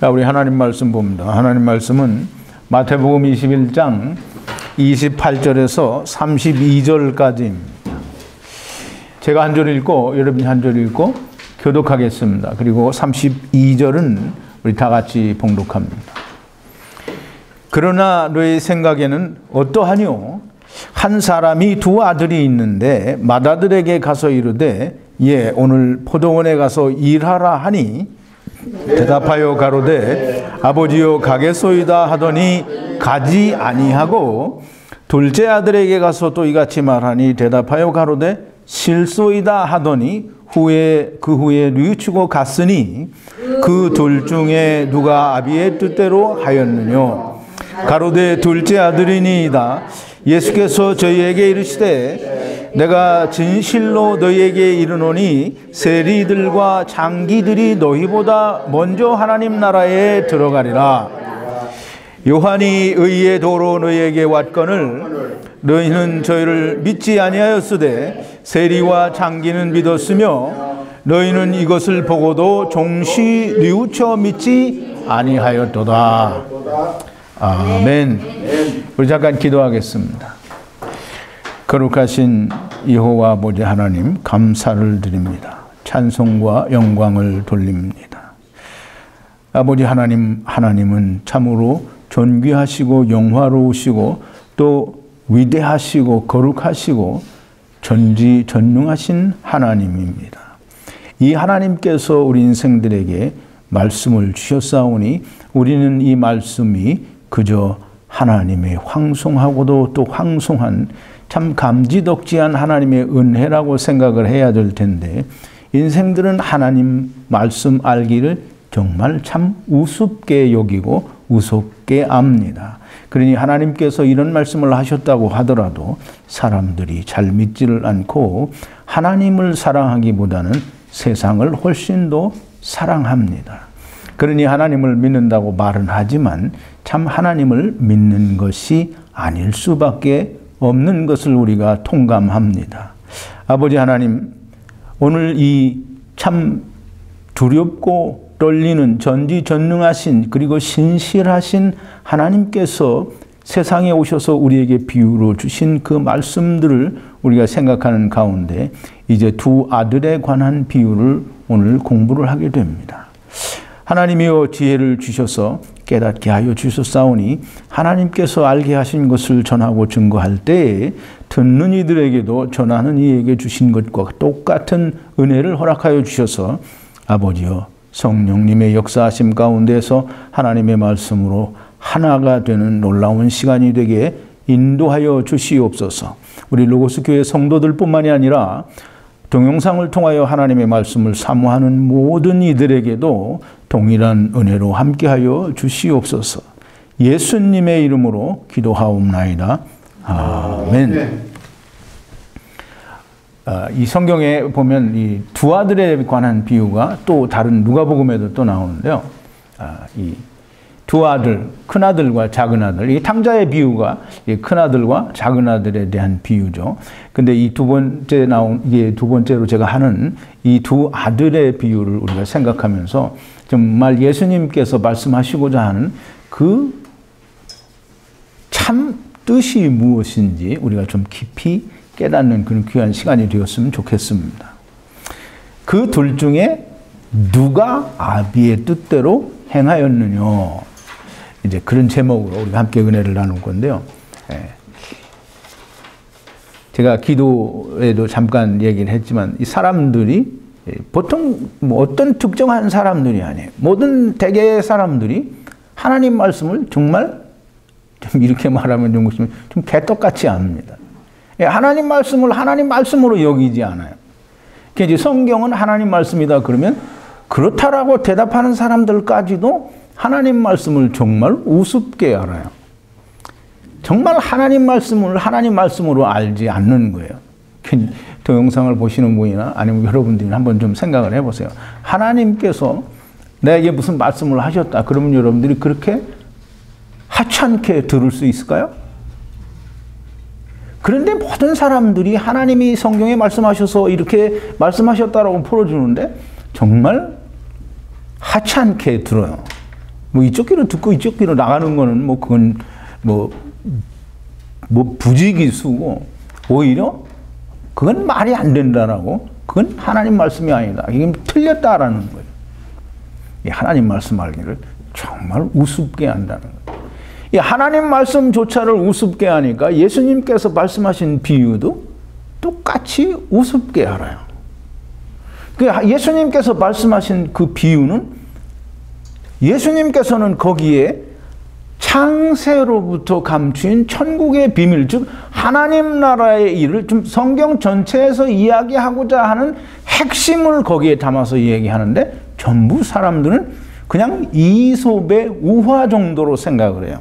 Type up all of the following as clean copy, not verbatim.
자, 우리 하나님 말씀 봅니다. 하나님 말씀은 마태복음 21장 28절에서 32절까지입니다. 제가 한 절 읽고 여러분이 한 절 읽고 교독하겠습니다. 그리고 32절은 우리 다 같이 봉독합니다. 그러나 너의 생각에는 어떠하뇨? 한 사람이 두 아들이 있는데 맏아들에게 가서 이르되 예 오늘 포도원에 가서 일하라 하니 대답하여 가로되 아버지여 가겠소이다 하더니 가지 아니하고 둘째 아들에게 가서 또 이같이 말하니 대답하여 가로되 실소이다 하더니 그 후에 뉘우치고 갔으니 그 둘 중에 누가 아비의 뜻대로 하였느뇨? 가로되 둘째 아들이니이다. 예수께서 저희에게 이르시되 내가 진실로 너희에게 이르노니 세리들과 장기들이 너희보다 먼저 하나님 나라에 들어가리라. 요한이 의의 도로 너희에게 왔거늘 너희는 저희를 믿지 아니하였으되 세리와 장기는 믿었으며 너희는 이것을 보고도 종시 뉘우쳐 믿지 아니하였도다. 아멘. 우리 잠깐 기도하겠습니다. 거룩하신 여호와 아버지 하나님 감사를 드립니다. 찬송과 영광을 돌립니다. 아버지 하나님은 참으로 존귀하시고 영화로우시고 또 위대하시고 거룩하시고 전지전능하신 하나님입니다. 이 하나님께서 우리 인생들에게 말씀을 주셨사오니 우리는 이 말씀이 그저 하나님의 황송하고도 또 황송한 참 감지덕지한 하나님의 은혜라고 생각을 해야 될 텐데 인생들은 하나님 말씀 알기를 정말 참 우습게 여기고 우습게 압니다. 그러니 하나님께서 이런 말씀을 하셨다고 하더라도 사람들이 잘 믿지를 않고 하나님을 사랑하기보다는 세상을 훨씬 더 사랑합니다. 그러니 하나님을 믿는다고 말은 하지만 참 하나님을 믿는 것이 아닐 수밖에 없는 것을 우리가 통감합니다. 아버지 하나님, 오늘 이 참 두렵고 떨리는 전지전능하신 그리고 신실하신 하나님께서 세상에 오셔서 우리에게 비유로 주신 그 말씀들을 우리가 생각하는 가운데 이제 두 아들에 관한 비유를 오늘 공부를 하게 됩니다. 하나님이여 지혜를 주셔서 깨닫게 하여 주셨사오니 하나님께서 알게 하신 것을 전하고 증거할 때에 듣는 이들에게도 전하는 이에게 주신 것과 똑같은 은혜를 허락하여 주셔서 아버지여 성령님의 역사하심 가운데서 하나님의 말씀으로 하나가 되는 놀라운 시간이 되게 인도하여 주시옵소서. 우리 로고스 교회 성도들뿐만이 아니라 동영상을 통하여 하나님의 말씀을 사모하는 모든 이들에게도 동일한 은혜로 함께하여 주시옵소서. 예수님의 이름으로 기도하옵나이다. 아멘. 이 성경에 보면 이 두 아들에 관한 비유가 또 다른 누가복음에도 또 나오는데요. 이 두 아들, 큰 아들과 작은 아들, 이 탕자의 비유가 큰 아들과 작은 아들에 대한 비유죠. 근데 이 두 번째로 제가 하는 이 두 아들의 비유를 우리가 생각하면서 정말 예수님께서 말씀하시고자 하는 그 참 뜻이 무엇인지 우리가 좀 깊이 깨닫는 그런 귀한 시간이 되었으면 좋겠습니다. 그 둘 중에 누가 아비의 뜻대로 행하였느냐. 이제 그런 제목으로 우리가 함께 은혜를 나눌 건데요. 제가 기도에도 잠깐 얘기를 했지만 이 사람들이 보통 뭐 어떤 특정한 사람들이 아니에요. 모든 대개의 사람들이 하나님 말씀을 정말 좀 이렇게 말하면 좀 개떡같이 압니다. 하나님 말씀을 하나님 말씀으로 여기지 않아요. 이제 성경은 하나님 말씀이다 그러면 그렇다라고 대답하는 사람들까지도 하나님 말씀을 정말 우습게 알아요. 정말 하나님 말씀을 하나님 말씀으로 알지 않는 거예요. 동영상을 보시는 분이나 아니면 여러분들이 한번 좀 생각을 해보세요. 하나님께서 나에게 무슨 말씀을 하셨다. 그러면 여러분들이 그렇게 하찮게 들을 수 있을까요? 그런데 모든 사람들이 하나님이 성경에 말씀하셔서 이렇게 말씀하셨다라고 풀어주는데 정말 하찮게 들어요. 뭐 이쪽 귀로 듣고 이쪽 귀로 나가는 거는 뭐 그건 뭐 부지기수고 오히려 그건 말이 안 된다라고, 그건 하나님 말씀이 아니다, 이게 틀렸다라는 거예요. 이 하나님 말씀 알기를 정말 우습게 한다는 거예요. 이 하나님 말씀조차를 우습게 하니까 예수님께서 말씀하신 비유도 똑같이 우습게 알아요. 예수님께서 말씀하신 그 비유는, 예수님께서는 거기에 창세로부터 감추인 천국의 비밀, 즉 하나님 나라의 일을 좀 성경 전체에서 이야기하고자 하는 핵심을 거기에 담아서 얘기하는데, 전부 사람들은 그냥 이솝의 우화 정도로 생각을 해요.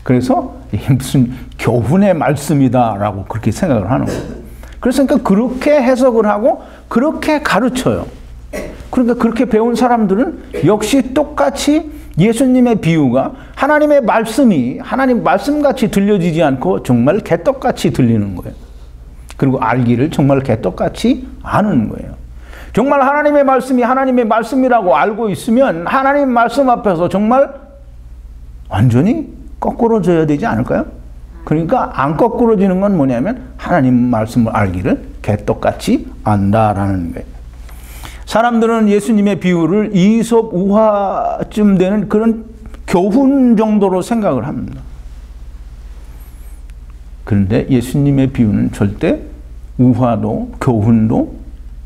그래서 무슨 교훈의 말씀이다라고 그렇게 생각을 하는 거예요. 그래서 그렇게 해석을 하고 그렇게 가르쳐요. 그러니까 그렇게 배운 사람들은 역시 똑같이 예수님의 비유가 하나님의 말씀이 하나님 말씀같이 들려지지 않고 정말 개떡같이 들리는 거예요. 그리고 알기를 정말 개떡같이 아는 거예요. 정말 하나님의 말씀이 하나님의 말씀이라고 알고 있으면 하나님 말씀 앞에서 정말 완전히 거꾸러져야 되지 않을까요? 그러니까 안 거꾸러지는 건 뭐냐면 하나님 말씀을 알기를 개떡같이 안다라는 거예요. 사람들은 예수님의 비유를 이솝 우화쯤 되는 그런 교훈 정도로 생각을 합니다. 그런데 예수님의 비유는 절대 우화도 교훈도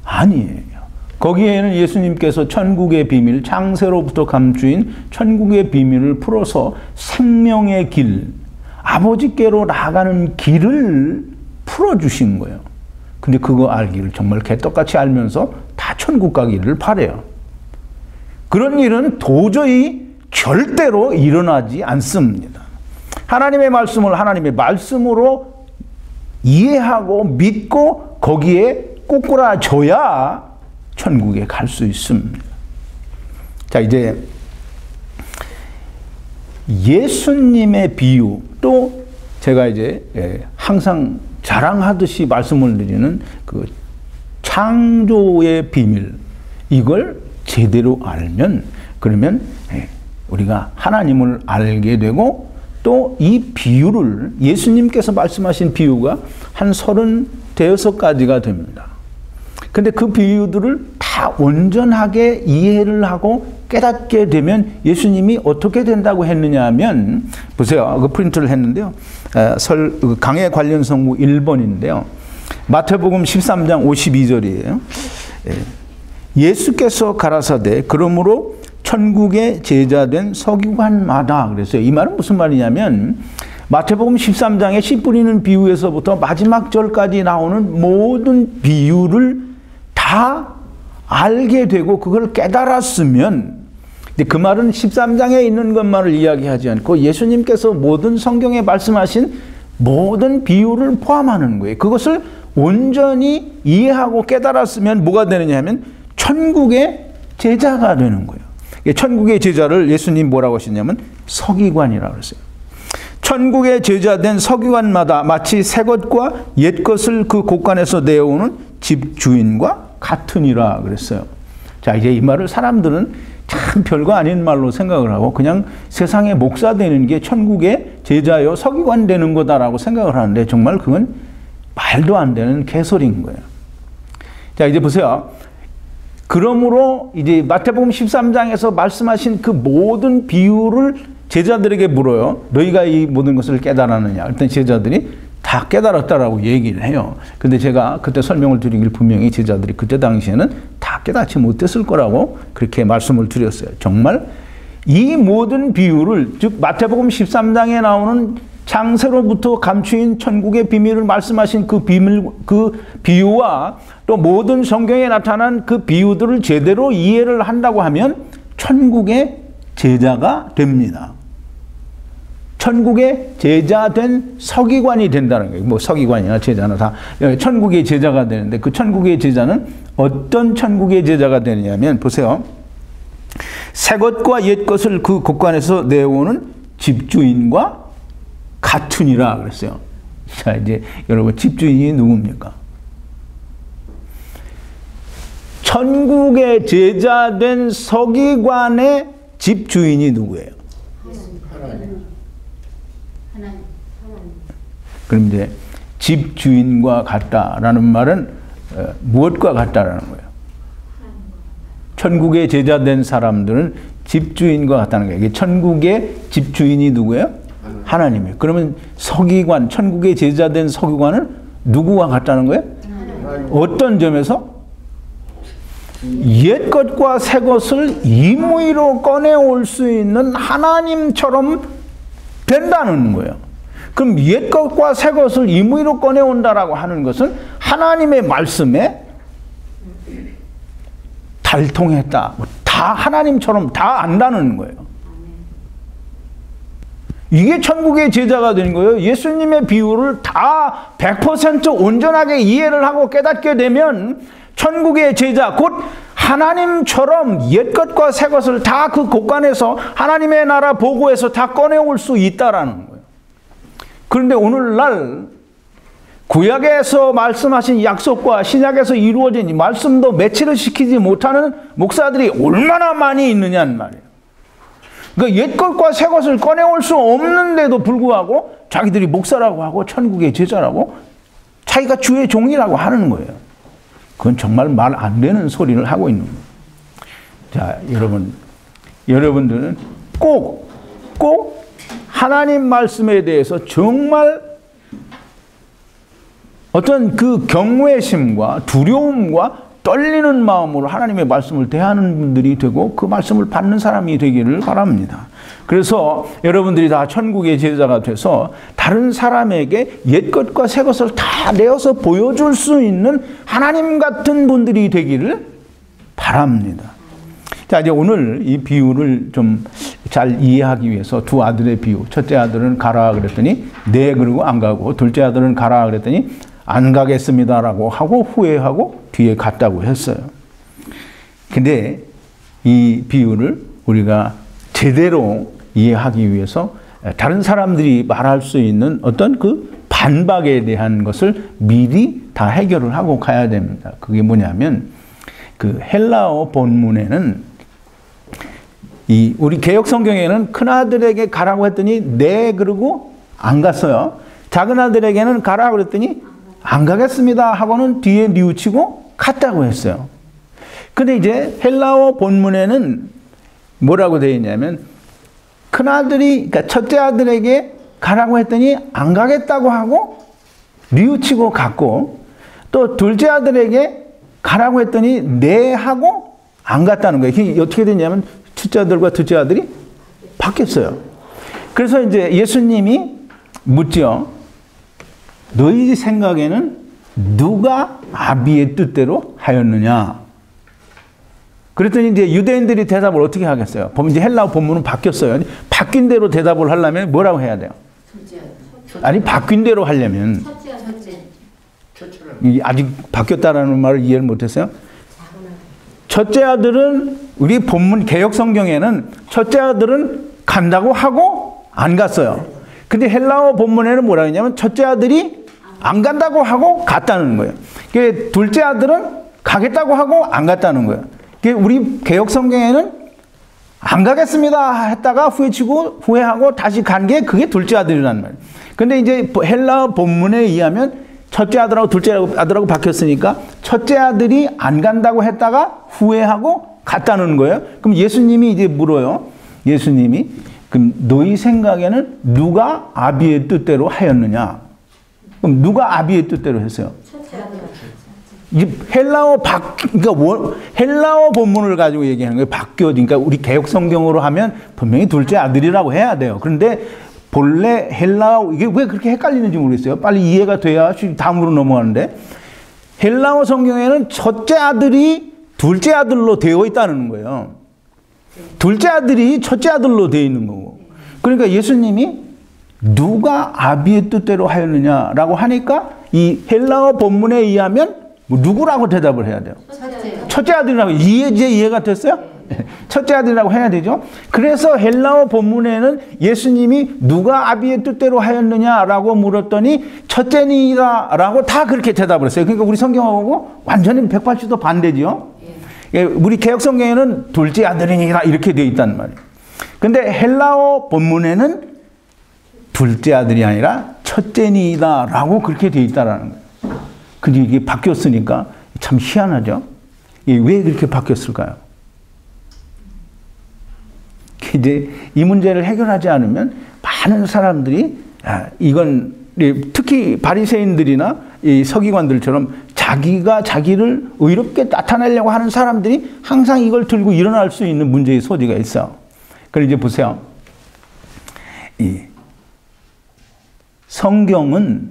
아니에요. 거기에는 예수님께서 천국의 비밀, 창세로부터 감추인 천국의 비밀을 풀어서 생명의 길, 아버지께로 나가는 길을 풀어주신 거예요. 근데 그거 알기를 정말 개떡같이 알면서 다 천국 가기를 바래요. 그런 일은 도저히 절대로 일어나지 않습니다. 하나님의 말씀을 하나님의 말씀으로 이해하고 믿고 거기에 꼬꾸라져야 천국에 갈 수 있습니다. 자, 이제 예수님의 비유, 또 제가 이제 항상 자랑하듯이 말씀을 드리는 그 창조의 비밀, 이걸 제대로 알면 그러면 우리가 하나님을 알게 되고, 또 이 비유를 예수님께서 말씀하신 비유가 한 36가지가 됩니다. 근데 그 비유들을 다 온전하게 이해를 하고 깨닫게 되면 예수님이 어떻게 된다고 했느냐 하면, 보세요. 그 프린트를 했는데요. 강해 관련 성구 1번인데요. 마태복음 13장 52절이에요. 예수께서 가라사대 그러므로 천국의 제자된 서기관마다, 그랬어요. 이 말은 무슨 말이냐면 마태복음 13장의 씨 뿌리는 비유에서부터 마지막 절까지 나오는 모든 비유를 다 알게 되고 그걸 깨달았으면, 근데 그 말은 13장에 있는 것만을 이야기하지 않고 예수님께서 모든 성경에 말씀하신 모든 비유를 포함하는 거예요. 그것을 온전히 이해하고 깨달았으면 뭐가 되느냐 하면 천국의 제자가 되는 거예요. 천국의 제자를 예수님 뭐라고 하셨냐면 서기관이라고 했어요. 천국의 제자된 서기관마다 마치 새 것과 옛 것을 그 곳간에서 내어오는 집주인과 같으니라 그랬어요. 자, 이제 이 말을 사람들은 참 별거 아닌 말로 생각을 하고 그냥 세상의 목사 되는 게 천국의 제자요 서기관 되는 거다라고 생각을 하는데, 정말 그건 말도 안 되는 개소리인 거예요. 자, 이제 보세요. 그러므로 이제 마태복음 13장에서 말씀하신 그 모든 비유를 제자들에게 물어요. 너희가 이 모든 것을 깨달았느냐? 일단 제자들이 다 깨달았다라고 얘기를 해요. 근데 제가 그때 설명을 드리길 분명히 제자들이 그때 당시에는 다 깨닫지 못했을 거라고 그렇게 말씀을 드렸어요. 정말 이 모든 비유를, 즉 마태복음 13장에 나오는 창세로부터 감추인 천국의 비밀을 말씀하신 그 비유와 또 모든 성경에 나타난 그 비유들을 제대로 이해를 한다고 하면 천국의 제자가 됩니다. 천국의 제자된 서기관이 된다는 거예요. 뭐 서기관이나 제자나 다 천국의 제자가 되는데, 그 천국의 제자는 어떤 천국의 제자가 되느냐면, 보세요. 새 것과 옛 것을 그 곳간에서 내어오는 집주인과 같으니라 그랬어요. 자, 이제 여러분, 집주인이 누굽니까? 천국의 제자된 서기관의 집 주인이 누구예요? 하나님. 그럼 이제 집 주인과 같다라는 말은 무엇과 같다라는 거예요? 천국의 제자 된 사람들은 집 주인과 같다는 거예요. 이게 천국의 집 주인이 누구예요? 하나님이에요. 그러면 서기관, 천국의 제자 된 서기관은 누구와 같다는 거예요? 어떤 점에서? 옛 것과 새 것을 임의로 꺼내올 수 있는 하나님처럼 된다는 거예요. 그럼 옛 것과 새 것을 임의로 꺼내온다라고 하는 것은 하나님의 말씀에 달통했다. 다 하나님처럼 다 안다는 거예요. 이게 천국의 제자가 되는 거예요. 예수님의 비유를 다 100% 온전하게 이해를 하고 깨닫게 되면 천국의 제자, 곧 하나님처럼 옛것과 새것을 다 그 곳간에서 하나님의 나라 보고해서 다 꺼내올 수 있다라는 거예요. 그런데 오늘날 구약에서 말씀하신 약속과 신약에서 이루어진 이 말씀도 매치를 시키지 못하는 목사들이 얼마나 많이 있느냐는 말이에요. 그러니까 옛것과 새것을 꺼내올 수 없는데도 불구하고 자기들이 목사라고 하고 천국의 제자라고 자기가 주의 종이라고 하는 거예요. 그건 정말 말 안 되는 소리를 하고 있는 거예요. 자, 여러분들은 꼭 하나님 말씀에 대해서 정말 어떤 그 경외심과 두려움과 떨리는 마음으로 하나님의 말씀을 대하는 분들이 되고 그 말씀을 받는 사람이 되기를 바랍니다. 그래서 여러분들이 다 천국의 제자가 돼서 다른 사람에게 옛것과 새것을 다 내어서 보여줄 수 있는 하나님 같은 분들이 되기를 바랍니다. 자, 이제 오늘 이 비유를 좀 잘 이해하기 위해서 두 아들의 비유. 첫째 아들은 가라 그랬더니 네, 그러고 안 가고, 둘째 아들은 가라 그랬더니 안 가겠습니다라고 하고 후회하고 뒤에 갔다고 했어요. 근데 이 비유를 우리가 제대로 이해하기 위해서 다른 사람들이 말할 수 있는 어떤 그 반박에 대한 것을 미리 다 해결을 하고 가야 됩니다. 그게 뭐냐면 그 헬라어 본문에는 이 우리 개역 성경에는 큰 아들에게 가라고 했더니 네, 그러고 안 갔어요. 작은 아들에게는 가라고 그랬더니 안 가겠습니다 하고는 뒤에 뉘우치고 갔다고 했어요. 근데 이제 헬라어 본문에는 뭐라고 되어 있냐면 큰아들이, 그러니까 첫째 아들에게 가라고 했더니 안 가겠다고 하고 뉘우치고 갔고, 또 둘째 아들에게 가라고 했더니 네 하고 안 갔다는 거예요. 이게 어떻게 되냐면 첫째 아들과 둘째 아들이 바뀌었어요. 그래서 이제 예수님이 묻죠. 너희 생각에는 누가 아비의 뜻대로 하였느냐? 그랬더니 이제 유대인들이 대답을 어떻게 하겠어요? 보면 이제 헬라어 본문은 바뀌었어요. 바뀐 대로 대답을 하려면 뭐라고 해야 돼요? 아니, 바뀐 대로 하려면 아직 바뀌었다라는 말을 이해를 못했어요. 첫째 아들은 우리 본문 개역 성경에는 첫째 아들은 간다고 하고 안 갔어요. 근데 헬라어 본문에는 뭐라 했냐면 첫째 아들이 안 간다고 하고 갔다는 거예요. 둘째 아들은 가겠다고 하고 안 갔다는 거예요. 우리 개역 성경에는 안 가겠습니다 했다가 후회하고 다시 간 게 그게 둘째 아들이라는 말이에요. 근데 이제 헬라어 본문에 의하면 첫째 아들하고 둘째 아들하고 바뀌었으니까 첫째 아들이 안 간다고 했다가 후회하고 갔다는 거예요. 그럼 예수님이 이제 물어요. 예수님이 그럼 너희 생각에는 누가 아비의 뜻대로 하였느냐? 그럼 누가 아비의 뜻대로 했어요? 그러니까 헬라어 본문을 가지고 얘기하는 거예요. 그러니까 우리 개역 성경으로 하면 분명히 둘째 아들이라고 해야 돼요. 그런데 본래 헬라어, 이게 왜 그렇게 헷갈리는지 모르겠어요. 빨리 이해가 돼야 다음으로 넘어가는데, 헬라어 성경에는 첫째 아들이 둘째 아들로 되어 있다는 거예요. 둘째 아들이 첫째 아들로 되어 있는 거고. 그러니까 예수님이 누가 아비의 뜻대로 하였느냐라고 하니까 이 헬라어 본문에 의하면 누구라고 대답을 해야 돼요? 첫째 아들이라고. 이해가 됐어요? 첫째 아들이라고 해야 되죠. 그래서 헬라어 본문에는 예수님이 누가 아비의 뜻대로 하였느냐라고 물었더니 첫째니라라고 다 그렇게 대답을 했어요. 그러니까 우리 성경하고 완전히 180도 반대죠. 우리 개역 성경에는 둘째 아들이니라 이렇게 되어 있단 말이에요. 근데 헬라어 본문에는 둘째 아들이 아니라 첫째니이다 라고 그렇게 되어 있다라는 거예요. 근데 이게 바뀌었으니까 참 희한하죠. 왜 그렇게 바뀌었을까요? 이제 이 문제를 해결하지 않으면 많은 사람들이 이건 특히 바리새인들이나 이 서기관들처럼 자기가 자기를 의롭게 나타내려고 하는 사람들이 항상 이걸 들고 일어날 수 있는 문제의 소지가 있어. 그럼 이제 보세요. 이 성경은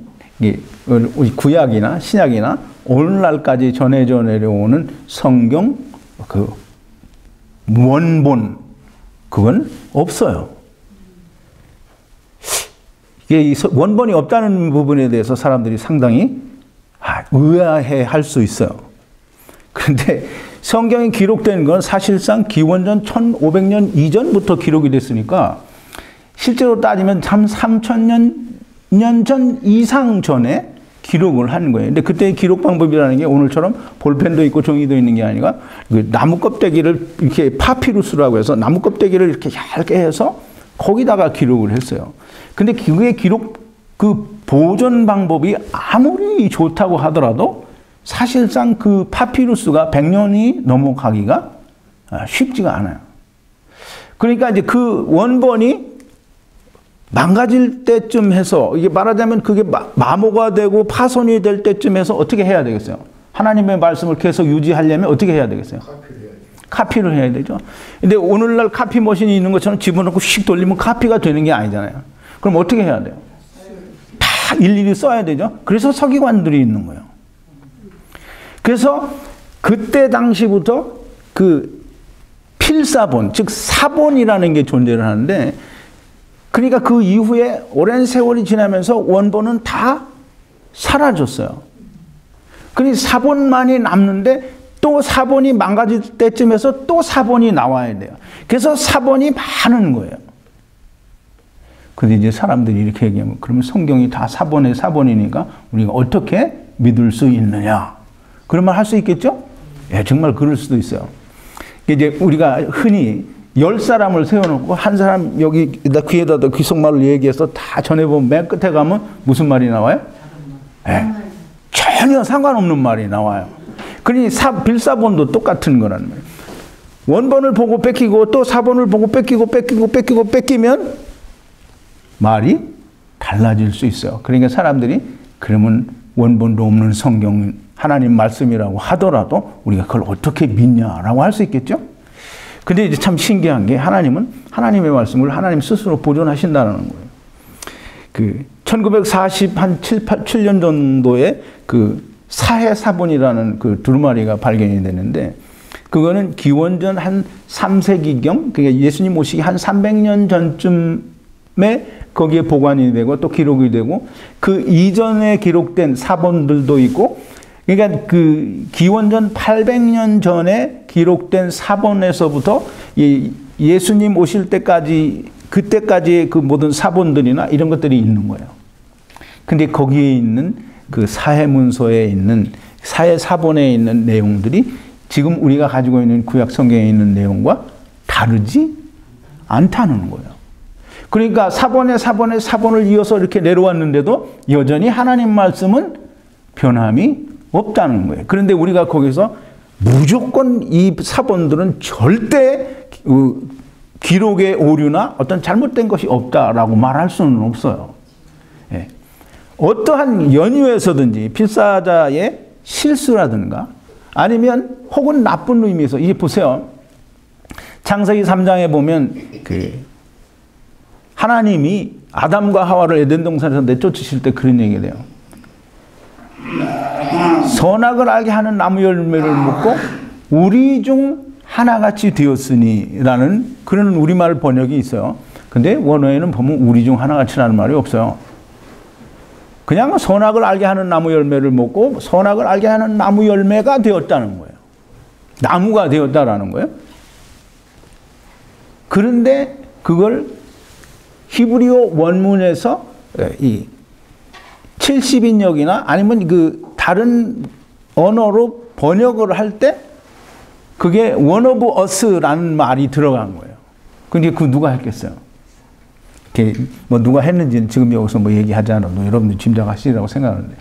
우리 구약이나 신약이나 오늘날까지 전해져 내려오는 성경 그 원본 그건 없어요. 이게 원본이 없다는 부분에 대해서 사람들이 상당히 의아해할 수 있어요. 그런데 성경이 기록된 건 사실상 기원전 1500년 이전부터 기록이 됐으니까 실제로 따지면 참 3000년 전 이상 전에 기록을 한 거예요. 근데 그때의 기록 방법이라는 게 오늘처럼 볼펜도 있고 종이도 있는 게 아니라 그 나무 껍데기를 이렇게 파피루스라고 해서 나무 껍데기를 이렇게 얇게 해서 거기다가 기록을 했어요. 근데 그게 그 보존 방법이 아무리 좋다고 하더라도 사실상 그 파피루스가 100년이 넘어가기가 쉽지가 않아요. 그러니까 이제 그 원본이 망가질 때쯤 해서 이게 말하자면 그게 마모가 되고 파손이 될 때쯤 해서 어떻게 해야 되겠어요? 하나님의 말씀을 계속 유지하려면 어떻게 해야 되겠어요? 카피를 해야 되죠. 근데 오늘날 카피 머신이 있는 것처럼 집어넣고 휙 돌리면 카피가 되는 게 아니잖아요. 그럼 어떻게 해야 돼요? 다 일일이 써야 되죠. 그래서 서기관들이 있는 거예요. 그래서 그때 당시부터 그 필사본, 즉 사본이라는 게 존재를 하는데 그러니까 그 이후에 오랜 세월이 지나면서 원본은 다 사라졌어요. 그러니 사본만이 남는데 또 사본이 망가질 때쯤에서 또 사본이 나와야 돼요. 그래서 사본이 많은 거예요. 근데 이제 사람들이 이렇게 얘기하면 그러면 성경이 다 사본이니까 우리가 어떻게 믿을 수 있느냐? 그런 말 할 수 있겠죠? 예, 정말 그럴 수도 있어요. 이제 우리가 흔히 10사람을 세워놓고 한 사람 여기다 귀에다 귀속말을 얘기해서 다 전해보면 맨 끝에 가면 무슨 말이 나와요? 예, 전혀 상관없는 말이 나와요. 그러니 빌사본도 똑같은 거란 말이에요. 원본을 보고 뺏기고 또 사본을 보고 뺏기면 말이 달라질 수 있어요. 그러니까 사람들이 그러면 원본도 없는 성경 하나님 말씀이라고 하더라도 우리가 그걸 어떻게 믿냐라고 할 수 있겠죠? 근데 이제 참 신기한 게 하나님은 하나님의 말씀을 하나님 스스로 보존하신다는 거예요. 그 1947년 정도에 그 사해사본이라는 그 두루마리가 발견이 되는데 그거는 기원전 한 3세기경 그러니까 예수님 오시기 한 300년 전쯤에 거기에 보관이 되고 또 기록이 되고 그 이전에 기록된 사본들도 있고 그러니까 그 기원전 800년 전에 기록된 사본에서부터 예수님 오실 때까지 그때까지의 그 모든 사본들이나 이런 것들이 있는 거예요. 근데 거기에 있는 그 사해문서에 있는 사해사본에 있는 내용들이 지금 우리가 가지고 있는 구약 성경에 있는 내용과 다르지 않다는 거예요. 그러니까 사본을 이어서 이렇게 내려왔는데도 여전히 하나님 말씀은 변함이 없다는 거예요. 그런데 우리가 거기서 무조건 이 사본들은 절대 기록의 오류나 어떤 잘못된 것이 없다라고 말할 수는 없어요. 예. 어떠한 연유에서든지 필사자의 실수라든가 아니면 혹은 나쁜 의미에서 이게 보세요. 창세기 3장에 보면 그 하나님이 아담과 하와를 에덴 동산에서 내쫓으실 때 그런 얘기가 돼요. 선악을 알게 하는 나무 열매를 먹고 우리 중 하나같이 되었으니 라는 그런 우리말 번역이 있어요. 근데 원어에는 보면 우리 중 하나같이라는 말이 없어요. 그냥 선악을 알게 하는 나무 열매를 먹고 선악을 알게 하는 나무 열매가 되었다는 거예요. 나무가 되었다라는 거예요. 그런데 그걸 히브리어 원문에서 이 70인역이나 아니면 그 다른 언어로 번역을 할 때 그게 one of us라는 말이 들어간 거예요. 근데 그 누가 했겠어요? 뭐 누가 했는지는 지금 여기서 뭐 얘기하지 않아도 여러분들 짐작하시리라고 생각하는데,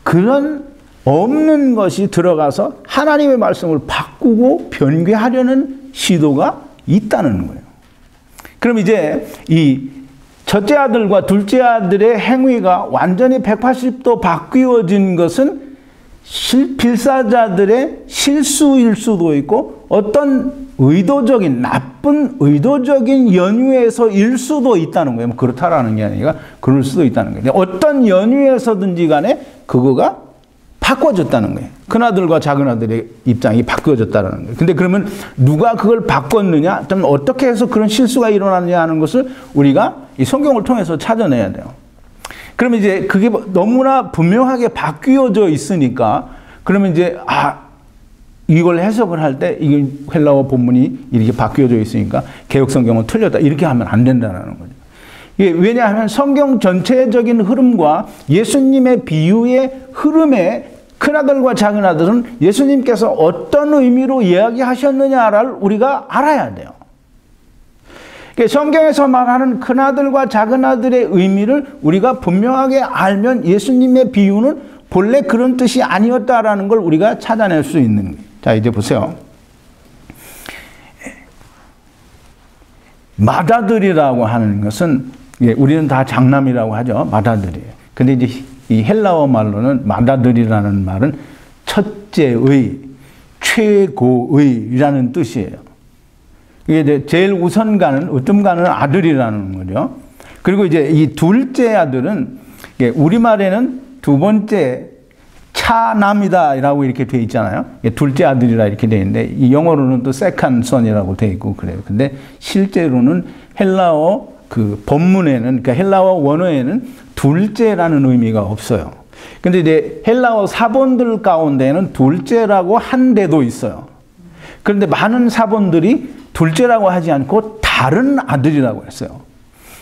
그런 없는 것이 들어가서 하나님의 말씀을 바꾸고 변개하려는 시도가 있다는 거예요. 그럼 이제 이 첫째 아들과 둘째 아들의 행위가 완전히 180도 바뀌어진 것은 필사자들의 실수일 수도 있고 어떤 의도적인, 나쁜 의도적인 연유에서일 수도 있다는 거예요. 그렇다라는 게 아니라 그럴 수도 있다는 거예요. 어떤 연유에서든지 간에 그거가 바꿔졌다는 거예요. 큰아들과 작은아들의 입장이 바꿔졌다는 거예요. 근데 그러면 누가 그걸 바꿨느냐, 좀 어떻게 해서 그런 실수가 일어나느냐 하는 것을 우리가 이 성경을 통해서 찾아내야 돼요. 그러면 이제 그게 너무나 분명하게 바뀌어져 있으니까, 그러면 이제 이걸 해석을 할 때 이게 헬라어 본문이 이렇게 바뀌어져 있으니까 개역 성경은 틀렸다, 이렇게 하면 안 된다는 거죠. 왜냐하면 성경 전체적인 흐름과 예수님의 비유의 흐름에 큰아들과 작은아들은 예수님께서 어떤 의미로 이야기하셨느냐를 우리가 알아야 돼요. 성경에서 말하는 큰아들과 작은아들의 의미를 우리가 분명하게 알면 예수님의 비유는 본래 그런 뜻이 아니었다라는 걸 우리가 찾아낼 수 있는 거예요. 자, 이제 보세요. 맏아들이라고 하는 것은, 우리는 다 장남이라고 하죠. 맏아들이에요. 근데 이제 이 헬라어 말로는 맏아들이라는 말은 첫째의, 최고의라는 뜻이에요. 이게 이제 제일 우선 가는, 으뜸 가는 아들이라는 거죠. 그리고 이제 이 둘째 아들은, 우리말에는 두 번째 차남이다라고 이렇게 돼 있잖아요. 둘째 아들이라 이렇게 돼 있는데, 이 영어로는 또 second son이라고 돼 있고 그래요. 근데 실제로는 헬라어 그 본문에는, 그러니까 헬라어 원어에는 둘째라는 의미가 없어요. 근데 이제 헬라어 사본들 가운데는 둘째라고 한 데도 있어요. 그런데 많은 사본들이 둘째라고 하지 않고 다른 아들이라고 했어요.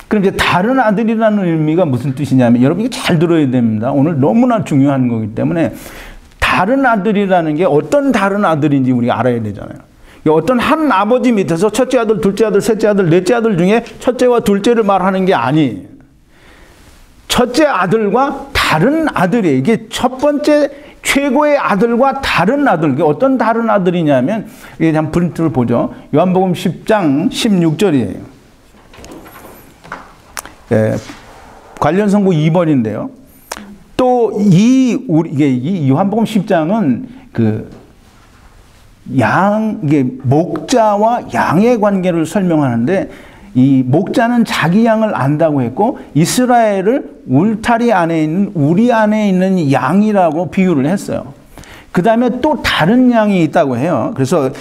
그럼 이제 다른 아들이라는 의미가 무슨 뜻이냐면, 여러분이 잘 들어야 됩니다. 오늘 너무나 중요한 거기 때문에 다른 아들이라는 게 어떤 다른 아들인지 우리가 알아야 되잖아요. 어떤 한 아버지 밑에서 첫째 아들, 둘째 아들, 셋째 아들, 넷째 아들 중에 첫째와 둘째를 말하는 게 아니에요. 첫째 아들과 다른 아들이에요. 이게 첫 번째 최고의 아들과 다른 아들. 이게 어떤 다른 아들이냐면, 이게 한 프린트를 보죠. 요한복음 10장 16절이에요. 관련 성구 2번인데요. 또 이 요한복음 10장은 이게 목자와 양의 관계를 설명하는데, 이 목자는 자기 양을 안다고 했고, 이스라엘을 울타리 안에 있는, 우리 안에 있는 양이라고 비유를 했어요. 그 다음에 또 다른 양이 있다고 해요. 그래서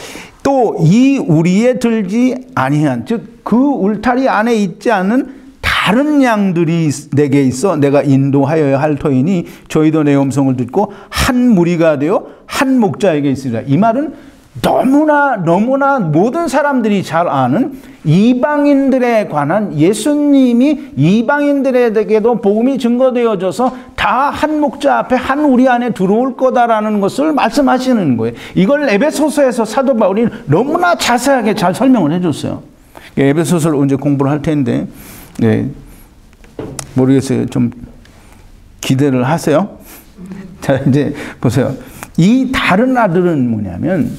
또 이 우리에 들지 아니한, 즉 그 울타리 안에 있지 않은 다른 양들이 내게 있어 내가 인도하여야 할 터이니 저희도 내 음성을 듣고 한 무리가 되어 한 목자에게 있으리라. 이 말은 너무나 모든 사람들이 잘 아는 이방인들에 관한, 예수님이 이방인들에게도 복음이 증거되어져서 다 한 목자 앞에 한 우리 안에 들어올 거다라는 것을 말씀하시는 거예요. 이걸 에베소서에서 사도 바울이 너무나 자세하게 잘 설명을 해줬어요. 에베소서를 언제 공부를 할 텐데, 모르겠어요. 좀 기대를 하세요. 자, 이제 보세요. 이 다른 아들은 뭐냐면,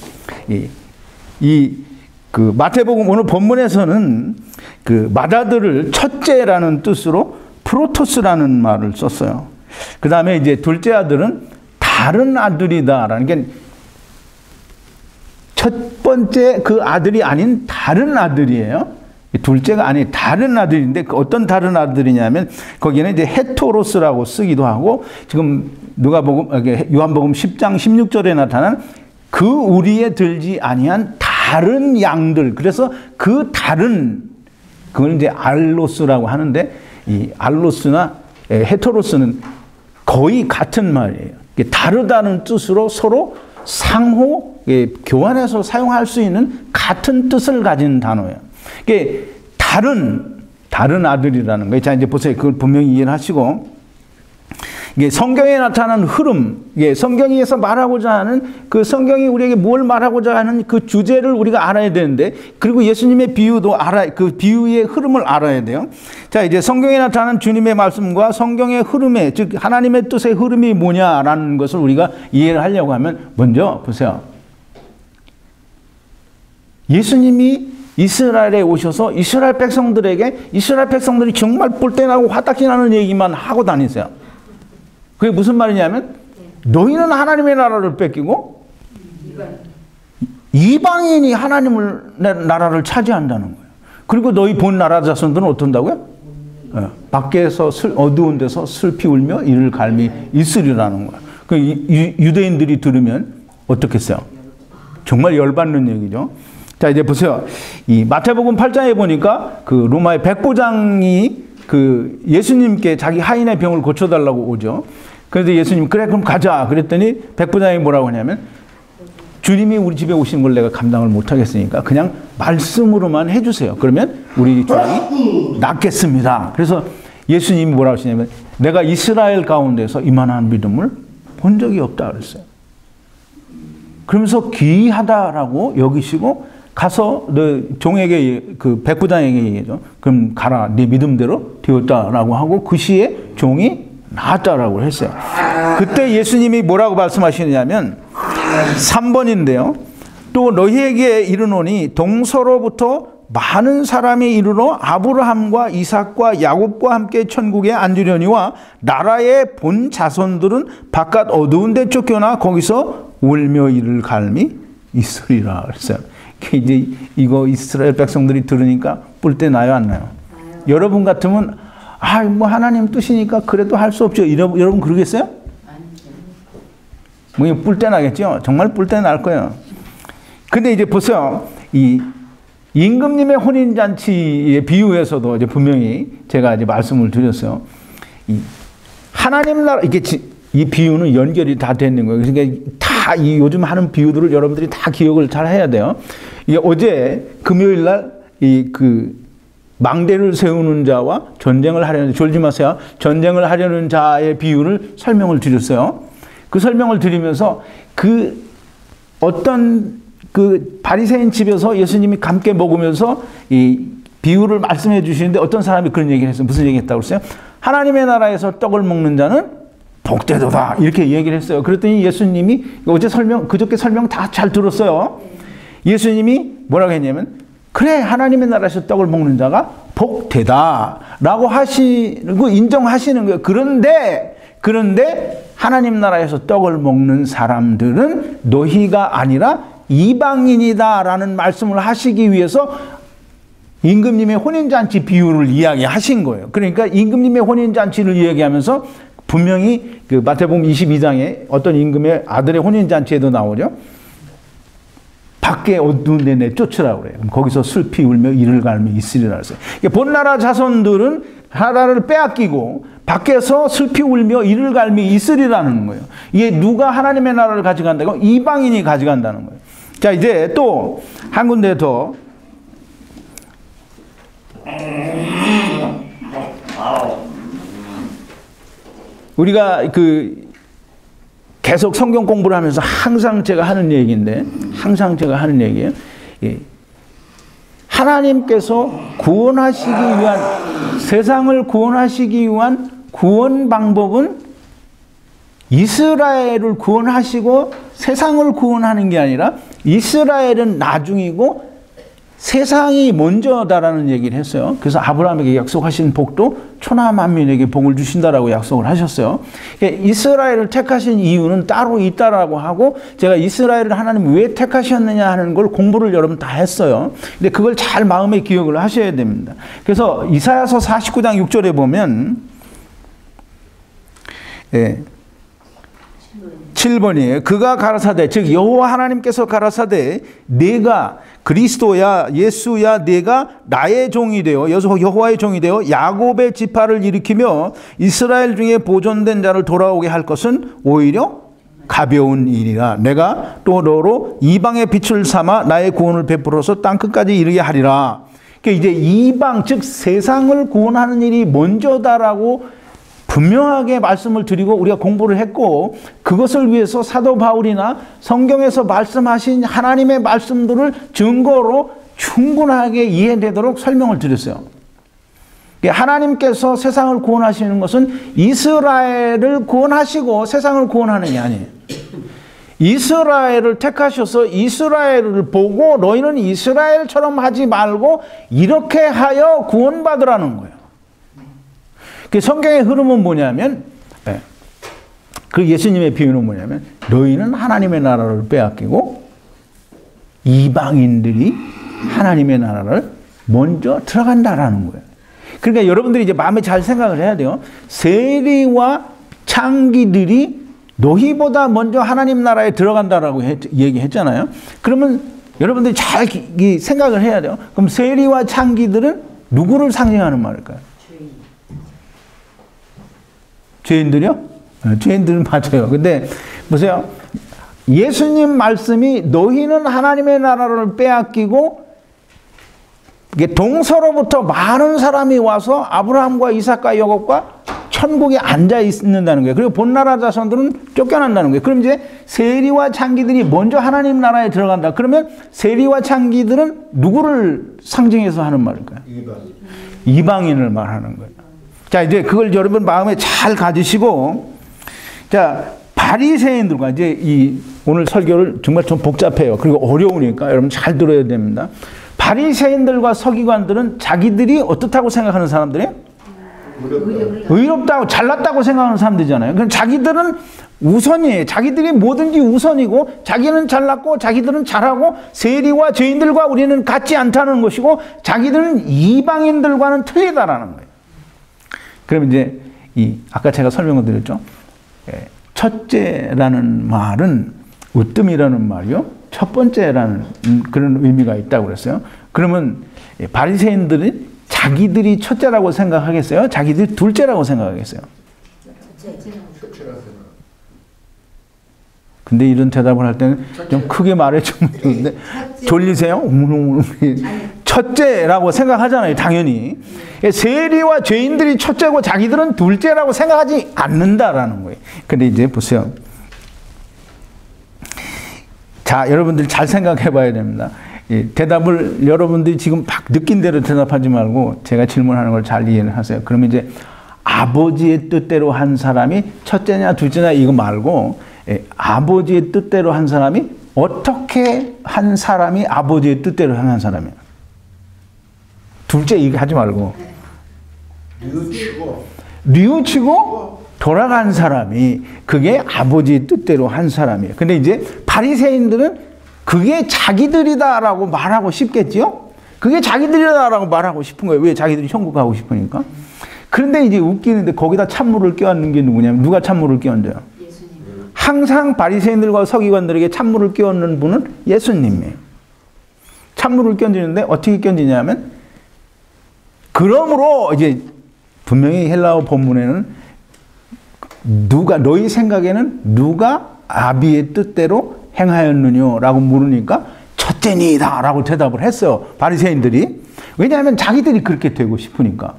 그 마태복음 오늘 본문에서는 그 맏아들을 첫째라는 뜻으로 프로토스라는 말을 썼어요. 그 다음에 이제 둘째 아들은 다른 아들이다라는 게, 첫 번째 그 아들이 아닌 다른 아들이에요. 둘째가 아닌 다른 아들인데, 어떤 다른 아들이냐면 거기는 이제 헤토로스라고 쓰기도 하고, 지금 요한복음 10장 16절에 나타난 그 우리에 들지 아니한 다른 양들. 그래서 그 다른, 그걸 이제 알로스라고 하는데, 이 알로스나 헤토로스는 거의 같은 말이에요. 다르다는 뜻으로 서로 상호 교환해서 사용할 수 있는 같은 뜻을 가진 단어예요. 이게 다른 아들이라는 거예요. 자, 이제 보세요. 그걸 분명히 이해를 하시고, 이게 성경에 나타난 흐름, 이게 성경에서 말하고자 하는 그 성경이 우리에게 뭘 말하고자 하는 그 주제를 우리가 알아야 되는데, 그리고 예수님의 비유도 그 비유의 흐름을 알아야 돼요. 자, 이제 성경에 나타난 주님의 말씀과 성경의 흐름에, 즉 하나님의 뜻의 흐름이 뭐냐라는 것을 우리가 이해를 하려고 하면, 먼저 보세요. 예수님이 이스라엘에 오셔서 이스라엘 백성들이 정말 뿔때나고 화딱지나는 얘기만 하고 다니세요. 그게 무슨 말이냐면, 너희는 하나님의 나라를 뺏기고 이방인이 하나님의 나라를 차지한다는 거예요. 그리고 너희 본 나라 자손들은 어떤다고요? 밖에서 어두운 데서 슬피 울며 이를 갈미 있으리라는 거예요. 그 유대인들이 들으면 어떻겠어요? 정말 열받는 얘기죠. 자, 이제 보세요. 이 마태복음 8장에 보니까 그 로마의 백부장이 그 예수님께 자기 하인의 병을 고쳐달라고 오죠. 그래서 예수님, 그래, 그럼 가자. 그랬더니 백부장이 뭐라고 하냐면, 주님이 우리 집에 오시는 걸 내가 감당을 못하겠으니까 그냥 말씀으로만 해주세요. 그러면 우리 종이 낫겠습니다. 그래서 예수님이 뭐라고 하시냐면, 내가 이스라엘 가운데서 이만한 믿음을 본 적이 없다 그랬어요. 그러면서 귀하다라고 여기시고, 가서 너 종에게, 그 백부장에게 얘기해줘. 그럼 가라, 네 믿음대로 되었다라고 하고, 그 시에 종이 나았다라고 했어요. 그때 예수님이 뭐라고 말씀하시느냐면 3번인데요. 또 너희에게 이르노니 동서로부터 많은 사람이 이르러 아브라함과 이삭과 야곱과 함께 천국에 앉으려니와 나라의 본 자손들은 바깥 어두운 데 쫓겨나 거기서 울며 이를 갈미 있으리라 그랬어요. 이제 이거 이스라엘 백성들이 들으니까 뿔때 나요, 안 나요? 여러분 같으면 뭐 하나님 뜻이니까 그래도 할 수 없죠. 여러분 그러겠어요? 뭐 뿔때 나겠죠? 정말 뿔때 날 거예요. 근데 이제 보세요. 이 임금님의 혼인잔치의 비유에서도 이제 분명히 제가 이제 말씀을 드렸어요. 이 하나님 나라, 이 비유는 연결이 다 되는 거예요. 그러니까 다 이 요즘 하는 비유들을 여러분들이 다 기억을 잘 해야 돼요. 이게 어제 금요일 날 그 망대를 세우는 자와 전쟁을 하려는, 졸지 마세요. 전쟁을 하려는 자의 비유를 설명을 드렸어요. 그 설명을 드리면서 그 어떤 그 바리새인 집에서 예수님이 함께 먹으면서 이 비유를 말씀해 주시는데, 어떤 사람이 그런 얘기를 했어요. 무슨 얘기 했다고 그랬어요? 하나님의 나라에서 떡을 먹는 자는 복되도다, 이렇게 얘기를 했어요. 그랬더니 예수님이 그저께 설명 다 잘 들었어요. 예수님이 뭐라고 했냐면, 그래, 하나님의 나라에서 떡을 먹는 자가 복되다라고 하시고 인정하시는 거예요. 그런데 하나님 나라에서 떡을 먹는 사람들은 너희가 아니라 이방인이다라는 말씀을 하시기 위해서 임금님의 혼인잔치 비유를 이야기하신 거예요. 그러니까 임금님의 혼인잔치를 이야기하면서 분명히 그 마태복음 22장에 어떤 임금의 아들의 혼인잔치에도 나오죠. 밖에 어두운 데 내쫓으라고 그래요. 거기서 슬피 울며 이를 갈며 있으리라 그랬어요. 본나라 자손들은 나라를 빼앗기고 밖에서 슬피 울며 이를 갈며 있으리라는 거예요. 이게 누가 하나님의 나라를 가져간다고? 이방인이 가져간다는 거예요. 자, 이제 또 한 군데 더. 우리가 계속 성경 공부를 하면서 항상 제가 하는 얘기인데, 하나님께서 구원하시기 위한, 세상을 구원하시기 위한 구원 방법은 이스라엘을 구원하시고 세상을 구원하는 게 아니라 이스라엘은 나중이고 세상이 먼저다라는 얘기를 했어요. 그래서 아브라함에게 약속하신 복도 천하 만민에게 복을 주신다라고 약속을 하셨어요. 이스라엘을 택하신 이유는 따로 있다라고 하고, 제가 이스라엘을 하나님 왜 택하셨느냐 하는 걸 공부를 여러분 다 했어요. 근데 그걸 잘 마음에 기억을 하셔야 됩니다. 그래서 이사야서 49장 6절에 보면 7번이에요. 그가 가라사대, 즉 여호와 하나님께서 가라사대, 내가 그리스도야 예수야 내가 나의 종이 되어, 여호와의 종이 되어 야곱의 지파를 일으키며 이스라엘 중에 보존된 자를 돌아오게 할 것은 오히려 가벼운 일이라. 내가 또 너로 이방의 빛을 삼아 나의 구원을 베풀어서 땅끝까지 이르게 하리라. 그러니까 이제 이방, 즉 세상을 구원하는 일이 먼저다라고 분명하게 말씀을 드리고 우리가 공부를 했고, 그것을 위해서 사도 바울이나 성경에서 말씀하신 하나님의 말씀들을 증거로 충분하게 이해되도록 설명을 드렸어요. 하나님께서 세상을 구원하시는 것은 이스라엘을 구원하시고 세상을 구원하는 게 아니에요. 이스라엘을 택하셔서 이스라엘을 보고 너희는 이스라엘처럼 하지 말고 이렇게 하여 구원받으라는 거예요. 성경의 흐름은 뭐냐면, 그 예수님의 비유는 뭐냐면, 너희는 하나님의 나라를 빼앗기고 이방인들이 하나님의 나라를 먼저 들어간다라는 거예요. 그러니까 여러분들이 이제 마음에 잘 생각을 해야 돼요. 세리와 창기들이 너희보다 먼저 하나님 나라에 들어간다라고 얘기했잖아요. 그러면 여러분들이 잘 생각을 해야 돼요. 그럼 세리와 창기들은 누구를 상징하는 말일까요? 죄인들이요? 죄인들은 맞아요. 근데 보세요. 예수님 말씀이 너희는 하나님의 나라를 빼앗기고, 이게 동서로부터 많은 사람이 와서 아브라함과 이삭과 야곱과 천국에 앉아 있는다는 거예요. 그리고 본나라 자손들은 쫓겨난다는 거예요. 그럼 이제 세리와 창기들이 먼저 하나님 나라에 들어간다. 그러면 세리와 창기들은 누구를 상징해서 하는 말일까요? 이방인을 말하는 거예요. 자, 이제 그걸 여러분 마음에 잘 가지시고, 자, 바리새인들과 이제 오늘 설교를 정말 좀 복잡해요. 그리고 어려우니까 여러분 잘 들어야 됩니다. 바리새인들과 서기관들은 자기들이 어떻다고 생각하는 사람들이에요? 의롭다고, 잘났다고 생각하는 사람들이잖아요. 그럼 자기들은 우선이에요. 자기들이 뭐든지 우선이고, 자기는 잘났고, 자기들은 잘하고, 세리와 죄인들과 우리는 같지 않다는 것이고, 자기들은 이방인들과는 틀리다라는 거예요. 그럼 이제 아까 제가 설명을 드렸죠. 첫째라는 말은 으뜸이라는 말이요. 첫 번째라는 그런 의미가 있다고 그랬어요. 그러면 바리새인들은 자기들이 첫째라고 생각하겠어요? 자기들이 둘째라고 생각하겠어요? 근데 이런 대답을 할 때는 좀 크게 말해주면 좋은데, 졸리세요? 첫째라고 생각하잖아요, 당연히. 세리와 죄인들이 첫째고 자기들은 둘째라고 생각하지 않는다라는 거예요. 근데 이제 보세요. 자, 여러분들 잘 생각해 봐야 됩니다. 대답을 여러분들이 지금 막 느낀 대로 대답하지 말고 제가 질문하는 걸 잘 이해를 하세요. 그러면 이제 아버지의 뜻대로 한 사람이 첫째냐 둘째냐 이거 말고, 아버지의 뜻대로 한 사람이 어떻게 한 사람이 아버지의 뜻대로 한 사람이에요. 둘째 얘기하지 말고 뉘우치고 돌아간 사람이 그게 아버지의 뜻대로 한 사람이에요. 근데 이제 바리새인들은 그게 자기들이다라고 말하고 싶겠지요? 그게 자기들이다라고 말하고 싶은 거예요. 왜? 자기들이 천국 가고 싶으니까. 그런데 이제 웃기는데 거기다 찬물을 끼얹는 게 누구냐면, 누가 찬물을 끼얹어요? 예수님. 항상 바리새인들과 서기관들에게 찬물을 끼얹는 분은 예수님이에요. 찬물을 끼얹는데 어떻게 끼얹느냐면, 그러므로 이제 분명히 헬라어 본문에는 너희 생각에는 누가 아비의 뜻대로 행하였느냐라고 물으니까 첫째니이다 라고 대답을 했어요, 바리새인들이. 왜냐하면 자기들이 그렇게 되고 싶으니까.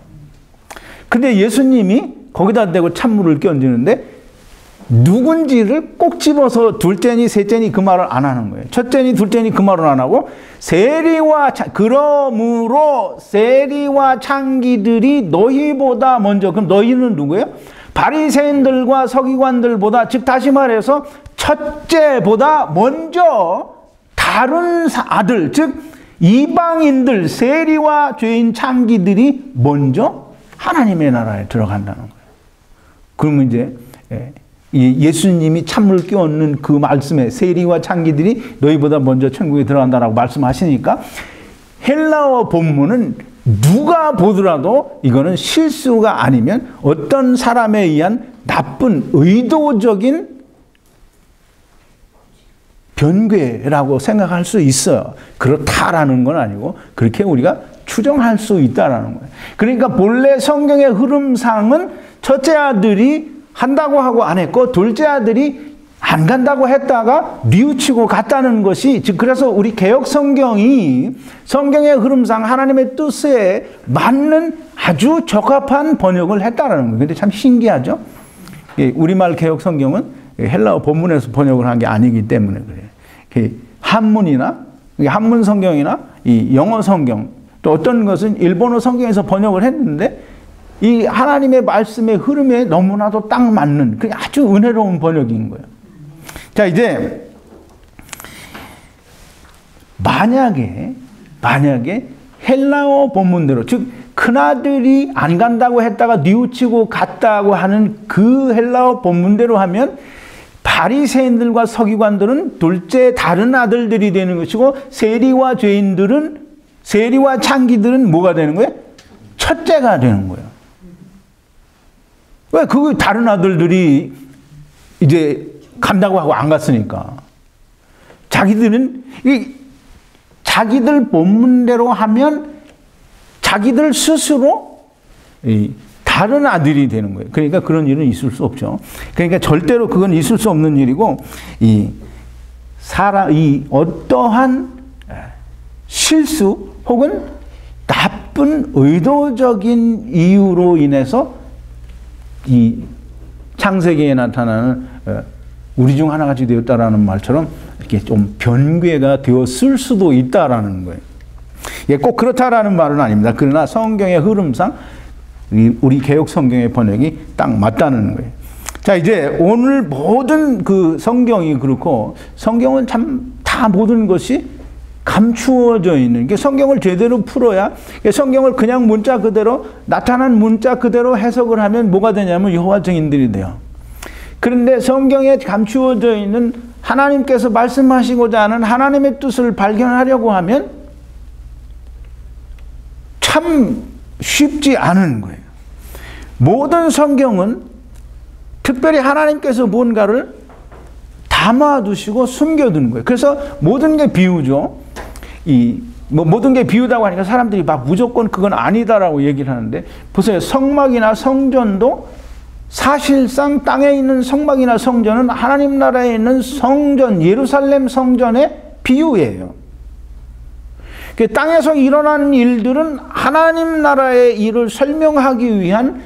근데 예수님이 거기다 대고 찬물을 끼얹는데 누군지를 꼭 집어서 둘째니 셋째니 그 말을 안 하는 거예요. 첫째니 둘째니 그 말을 안 하고, 그러므로 세리와 창기들이 너희보다 먼저, 그럼 너희는 누구예요? 바리새인들과 서기관들보다, 즉 다시 말해서 첫째보다 먼저 다른 아들, 즉 이방인들, 세리와 죄인 창기들이 먼저 하나님의 나라에 들어간다는 거예요. 그러면 이제 예수님이 찬물 끼얹는 그 말씀에 세리와 창기들이 너희보다 먼저 천국에 들어간다라고 말씀하시니까, 헬라어 본문은 누가 보더라도 이거는 실수가 아니면 어떤 사람에 의한 나쁜 의도적인 변괴라고 생각할 수 있어요. 그렇다라는 건 아니고 그렇게 우리가 추정할 수 있다라는 거예요. 그러니까 본래 성경의 흐름상은 첫째 아들이 한다고 하고 안 했고, 둘째 아들이 안 간다고 했다가 뉘우치고 갔다는 것이, 즉 그래서 우리 개역 성경이 성경의 흐름상 하나님의 뜻에 맞는 아주 적합한 번역을 했다라는 거예요. 근데 참 신기하죠? 우리말 개혁 성경은 헬라어 본문에서 번역을 한 게 아니기 때문에 그래요. 한문이나 한문 성경이나 이 영어 성경 또 어떤 것은 일본어 성경에서 번역을 했는데 이 하나님의 말씀의 흐름에 너무나도 딱 맞는 그 아주 은혜로운 번역인 거예요. 자, 이제 만약에 헬라어 본문대로 즉 큰아들이 안 간다고 했다가 뉘우치고 갔다고 하는 그 헬라어 본문대로 하면 바리새인들과 서기관들은 둘째 다른 아들들이 되는 것이고 세리와 죄인들은 세리와 창기들은 뭐가 되는 거예요? 첫째가 되는 거예요. 왜? 그 다른 아들들이 이제 간다고 하고 안 갔으니까. 자기들은 자기들 본문대로 하면 자기들 스스로 다른 아들이 되는 거예요. 그러니까 그런 일은 있을 수 없죠. 그러니까 절대로 그건 있을 수 없는 일이고 이 어떠한 실수 혹은 나쁜 의도적인 이유로 인해서 이 창세기에 나타나는 우리 중 하나같이 되었다라는 말처럼 이렇게 좀 변괴가 되었을 수도 있다라는 거예요. 꼭 그렇다라는 말은 아닙니다. 그러나 성경의 흐름상 우리 개혁 성경의 번역이 딱 맞다는 거예요. 자, 이제 오늘 모든 그 성경이 그렇고 성경은 참 다 모든 것이 감추어져 있는 게 성경을 제대로 풀어야 성경을 그냥 문자 그대로 나타난 문자 그대로 해석을 하면 뭐가 되냐면 여호와 증인들이 돼요. 그런데 성경에 감추어져 있는 하나님께서 말씀하시고자 하는 하나님의 뜻을 발견하려고 하면 참 쉽지 않은 거예요. 모든 성경은 특별히 하나님께서 뭔가를 담아두시고 숨겨두는 거예요. 그래서 모든 게 비유죠. 모든 게 비유다고 하니까 사람들이 막 무조건 그건 아니다라고 얘기를 하는데 보세요. 성막이나 성전도 사실상 땅에 있는 성막이나 성전은 하나님 나라에 있는 성전, 예루살렘 성전의 비유예요. 땅에서 일어나는 일들은 하나님 나라의 일을 설명하기 위한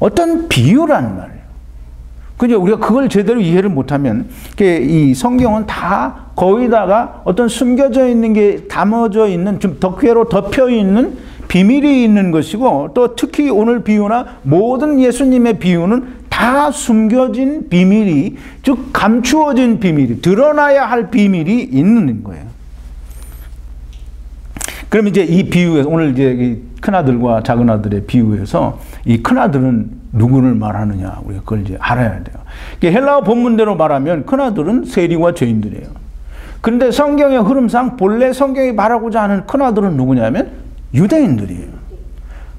어떤 비유란 말이에요. 그죠? 우리가 그걸 제대로 이해를 못하면 이 성경은 다 거기다가 어떤 숨겨져 있는 게 담아져 있는 좀 덕회로 덮여 있는 비밀이 있는 것이고 또 특히 오늘 비유나 모든 예수님의 비유는 다 숨겨진 비밀이 즉 감추어진 비밀이 드러나야 할 비밀이 있는 거예요. 그럼 이제 이 비유에서 오늘 이제 큰아들과 작은아들의 비유에서 이 큰아들은 누구를 말하느냐 우리가 그걸 이제 알아야 돼요. 헬라어 본문대로 말하면 큰아들은 세리와 죄인들이에요. 그런데 성경의 흐름상 본래 성경이 말하고자 하는 큰아들은 누구냐면 유대인들이에요.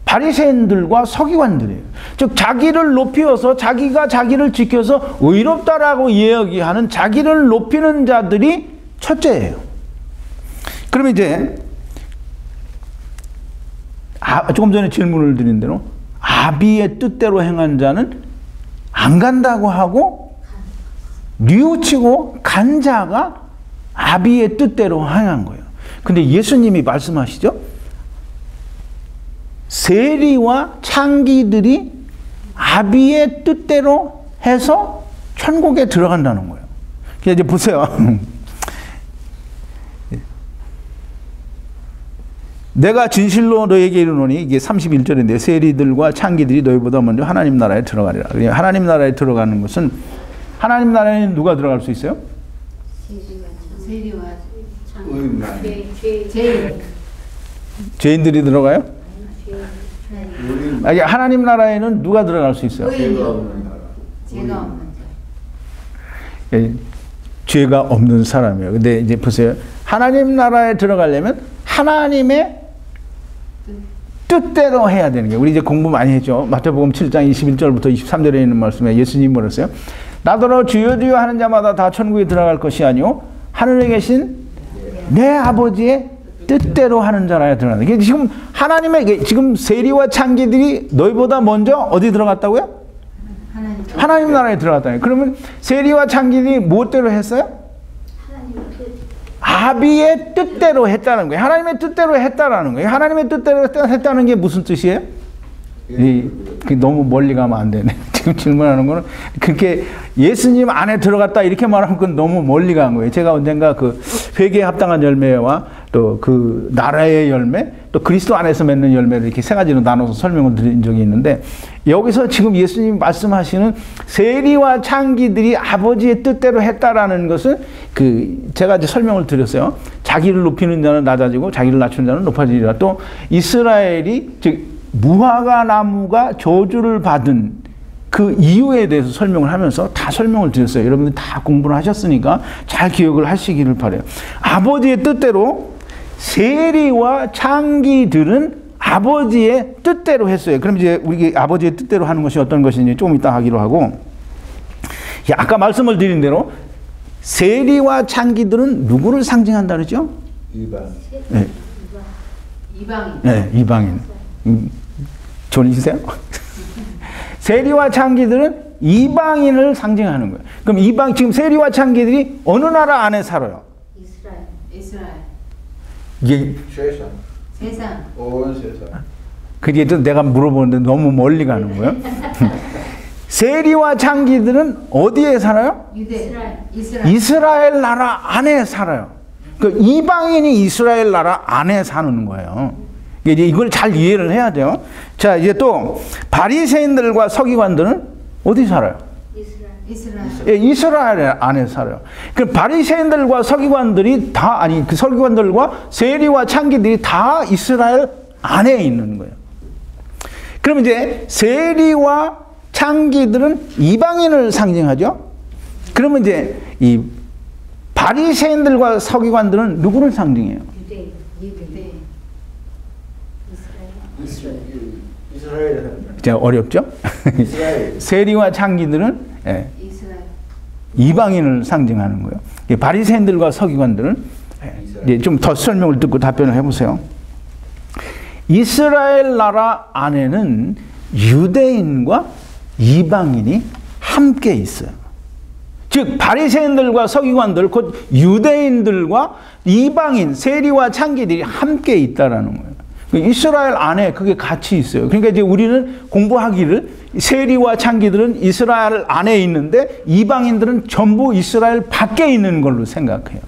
바리새인들과 서기관들이에요. 즉 자기를 높이어서 자기가 자기를 지켜서 의롭다라고 이야기하는 자기를 높이는 자들이 첫째예요. 그럼 이제 조금 전에 질문을 드린 대로 아비의 뜻대로 행한 자는 안 간다고 하고 뉘우치고 간 자가 아비의 뜻대로 행한 거예요. 근데 예수님이 말씀하시죠. 세리와 창기들이 아비의 뜻대로 해서 천국에 들어간다는 거예요. 그래서 이제 보세요. 내가 진실로 너에게 이르노니 이게 31절인데 세리들과 창기들이 너희보다 먼저 하나님 나라에 들어가리라. 하나님 나라에 들어가는 것은 하나님 나라에는 누가 들어갈 수 있어요? 세리와 창기. 죄인들이 들어가요? 하나님 나라에는 누가 들어갈 수 있어요? 죄가 없는 자. 죄가 없는 사람이에요. 근데 이제 보세요. 하나님 나라에 들어가려면 하나님의 뜻대로 해야 되는 거예요. 우리 이제 공부 많이 했죠. 마태복음 7장 21절부터 23절에 있는 말씀에 예수님이 뭐랬어요? 나더러 주여 주여 하는 자마다 다 천국에 들어갈 것이 아니요 하늘에 계신 내 아버지의 뜻대로 하는 자라야 들어가는 거예요. 지금 하나님의 지금 세리와 창기들이 너희보다 먼저 어디 들어갔다고요? 하나님 나라에 들어갔다는 거예요. 그러면 세리와 창기들이 무엇대로 했어요? 아비의 뜻대로 했다는 거예요. 하나님의 뜻대로 했다라는 거예요. 하나님의 뜻대로 했다는 게 무슨 뜻이에요? 너무 멀리 가면 안 되네. 지금 질문하는 거는 그렇게 예수님 안에 들어갔다 이렇게 말하면 그건 너무 멀리 간 거예요. 제가 언젠가 그 회개에 합당한 열매와 또 그 나라의 열매, 또 그리스도 안에서 맺는 열매를 이렇게 세 가지로 나눠서 설명을 드린 적이 있는데, 여기서 지금 예수님 말씀하시는 세리와 창기들이 아버지의 뜻대로 했다라는 것은 제가 이제 설명을 드렸어요. 자기를 높이는 자는 낮아지고 자기를 낮추는 자는 높아지리라. 또 이스라엘이 즉 무화과 나무가 저주를 받은 그 이유에 대해서 설명을 하면서 다 설명을 드렸어요. 여러분들 다 공부를 하셨으니까 잘 기억을 하시기를 바라요. 아버지의 뜻대로 세리와 창기들은 아버지의 뜻대로 했어요. 그럼 이제 우리 아버지의 뜻대로 하는 것이 어떤 것인지 조금 이따 하기로 하고, 아까 말씀을 드린 대로 세리와 창기들은 누구를 상징한다 그러죠? 이방. 네. 이방인. 네, 이방인. 존이세요? 세리와 창기들은 이방인을 상징하는 거예요. 그럼 지금 세리와 창기들이 어느 나라 안에 살아요? 이스라엘. 이게 세상. 온 세상. 그게 또 내가 물어보는데 너무 멀리 가는 거예요. 세리와 창기들은 어디에 살아요? 이스라엘 나라 안에 살아요. 그 이방인이 이스라엘 나라 안에 사는 거예요. 이제 이걸 잘 이해를 해야 돼요. 자, 이제 또 바리새인들과 서기관들은 어디 살아요? 이스라엘 안에 살아요. 그 바리새인들과 서기관들이 그 서기관들과 세리와 창기들이 다 이스라엘 안에 있는 거예요. 그럼 이제 세리와 창기들은 이방인을 상징하죠. 그러면 이제 이 바리새인들과 서기관들은 누구를 상징해요? 이스라엘. 진짜 어렵죠? 세리와 창기들은 이방인을 상징하는 거예요. 바리새인들과 서기관들은 이제 좀 더 설명을 듣고 답변을 해보세요. 이스라엘 나라 안에는 유대인과 이방인이 함께 있어요. 즉 바리새인들과 서기관들, 곧 유대인들과 이방인, 세리와 창기들이 함께 있다라는 거예요. 이스라엘 안에 그게 같이 있어요. 그러니까 이제 우리는 공부하기를 세리와 창기들은 이스라엘 안에 있는데 이방인들은 전부 이스라엘 밖에 있는 걸로 생각해요.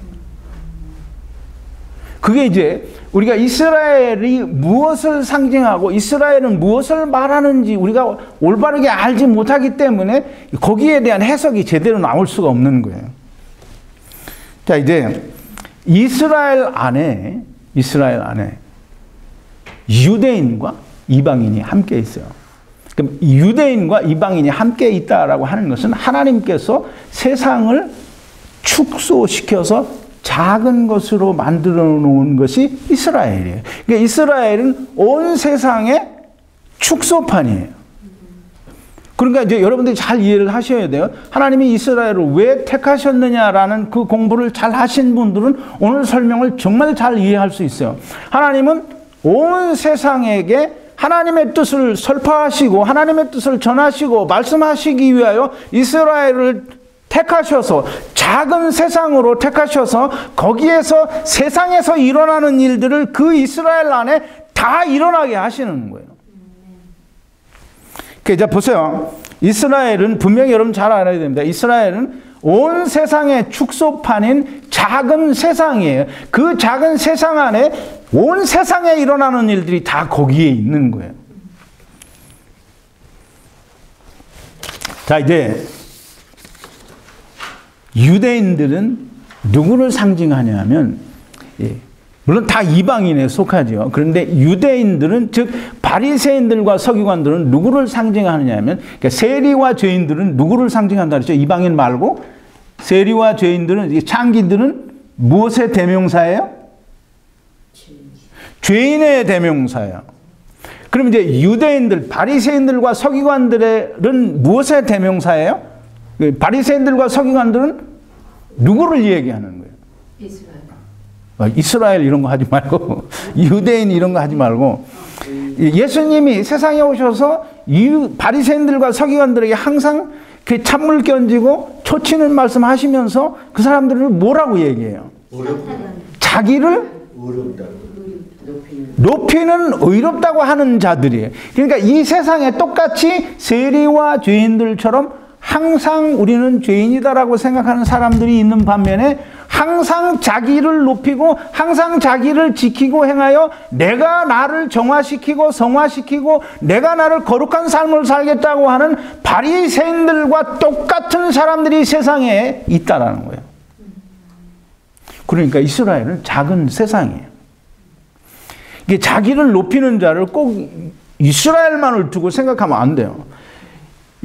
그게 이제 우리가 이스라엘이 무엇을 상징하고 이스라엘은 무엇을 말하는지 우리가 올바르게 알지 못하기 때문에 거기에 대한 해석이 제대로 나올 수가 없는 거예요. 자, 이제 이스라엘 안에 유대인과 이방인이 함께 있어요. 그럼 유대인과 이방인이 함께 있다라고 하는 것은 하나님께서 세상을 축소시켜서 작은 것으로 만들어 놓은 것이 이스라엘이에요. 그러니까 이스라엘은 온 세상의 축소판이에요. 그러니까 이제 여러분들이 잘 이해를 하셔야 돼요. 하나님이 이스라엘을 왜 택하셨느냐라는 그 공부를 잘 하신 분들은 오늘 설명을 정말 잘 이해할 수 있어요. 하나님은 온 세상에게 하나님의 뜻을 설파하시고 하나님의 뜻을 전하시고 말씀하시기 위하여 이스라엘을 택하셔서 작은 세상으로 택하셔서 거기에서 세상에서 일어나는 일들을 그 이스라엘 안에 다 일어나게 하시는 거예요. 자, 보세요. 이스라엘은 분명히 여러분 잘 알아야 됩니다. 이스라엘은 온 세상의 축소판인 작은 세상이에요. 그 작은 세상 안에 온 세상에 일어나는 일들이 다 거기에 있는 거예요. 자, 이제 유대인들은 누구를 상징하냐면, 물론 다 이방인에 속하죠. 그런데 유대인들은, 즉 바리새인들과 서기관들은 누구를 상징하느냐면, 그러니까 세리와 죄인들은 누구를 상징한다 그랬죠? 이방인 말고 세리와 죄인들은, 창기들은 무엇의 대명사예요? 죄인의 대명사예요. 그럼 이제 유대인들, 바리새인들과 서기관들은 무엇의 대명사예요? 바리새인들과 서기관들은 누구를 얘기하는 거예요? 이스라엘 이런 거 하지 말고 유대인 이런 거 하지 말고 예수님이 세상에 오셔서 바리새인들과 서기관들에게 항상 찬물 견지고 초치는 말씀 하시면서 그 사람들을 뭐라고 얘기해요? 자기를 높이는 의롭다고 하는 자들이에요. 그러니까 이 세상에 똑같이 세리와 죄인들처럼 항상 우리는 죄인이다라고 생각하는 사람들이 있는 반면에 항상 자기를 높이고 항상 자기를 지키고 행하여 내가 나를 정화시키고 성화시키고 내가 나를 거룩한 삶을 살겠다고 하는 바리새인들과 똑같은 사람들이 세상에 있다라는 거예요. 그러니까 이스라엘은 작은 세상이에요. 이게 자기를 높이는 자를 꼭 이스라엘만을 두고 생각하면 안 돼요.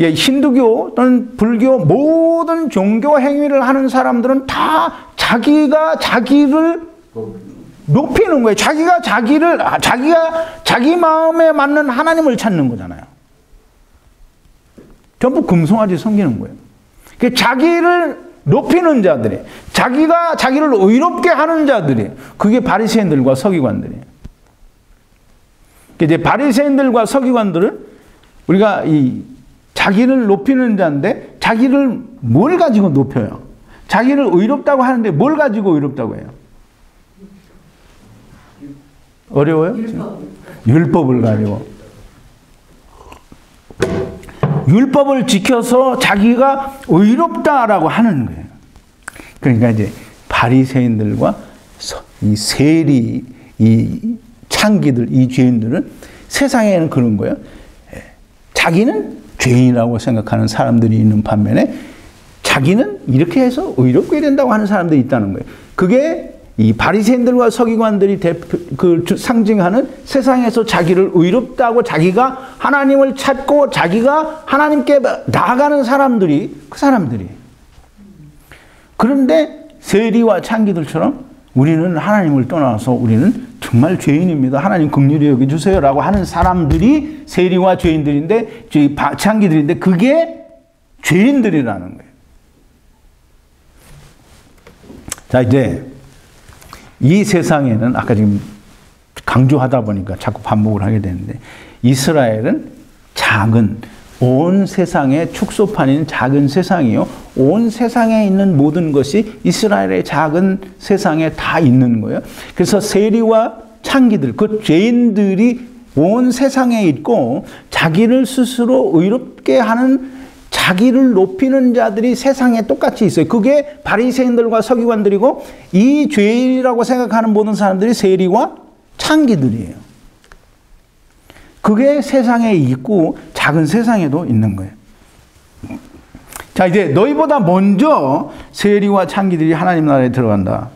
예, 힌두교 또는 불교 모든 종교 행위를 하는 사람들은 다 자기가 자기를 높이는 거예요. 자기가 자기 마음에 맞는 하나님을 찾는 거잖아요. 전부 금송아지 섬기는 거예요. 자기를 높이는 자들이, 자기가 자기를 의롭게 하는 자들이, 그게 바리새인들과 서기관들이에요. 이제 바리새인들과 서기관들은 우리가 자기를 높이는 자인데 자기를 뭘 가지고 높여요? 자기를 의롭다고 하는데 뭘 가지고 의롭다고 해요? 어려워요? 율법을 가지고. 율법을 지켜서 자기가 의롭다라고 하는 거예요. 그러니까 이제 바리새인들과 이 세리, 이 창기들, 이 죄인들은 세상에는 그런 거예요. 자기는 죄인이라고 생각하는 사람들이 있는 반면에 자기는 이렇게 해서 의롭게 된다고 하는 사람들이 있다는 거예요. 그게 이 바리새인들과 서기관들이 상징하는 세상에서 자기를 의롭다고 자기가 하나님을 찾고 자기가 하나님께 나아가는 사람들이 그 사람들이에요. 그런데 세리와 창기들처럼 우리는 하나님을 떠나서 우리는 정말 죄인입니다. 하나님 긍휼히 여겨주세요 라고 하는 사람들이 세리와 죄인들인데, 창기들인데 그게 죄인들이라는 거예요. 자, 이제 이 세상에는 아까 지금 강조하다 보니까 자꾸 반복을 하게 되는데 이스라엘은 작은 온 세상의 축소판인 작은 세상이요. 온 세상에 있는 모든 것이 이스라엘의 작은 세상에 다 있는 거예요. 그래서 세리와 창기들, 그 죄인들이 온 세상에 있고 자기를 스스로 의롭게 하는 자기를 높이는 자들이 세상에 똑같이 있어요. 그게 바리새인들과 서기관들이고 이 죄인이라고 생각하는 모든 사람들이 세리와 창기들이에요. 그게 세상에 있고 작은 세상에도 있는 거예요. 자, 이제 너희보다 먼저 세리와 창기들이 하나님 나라에 들어간다.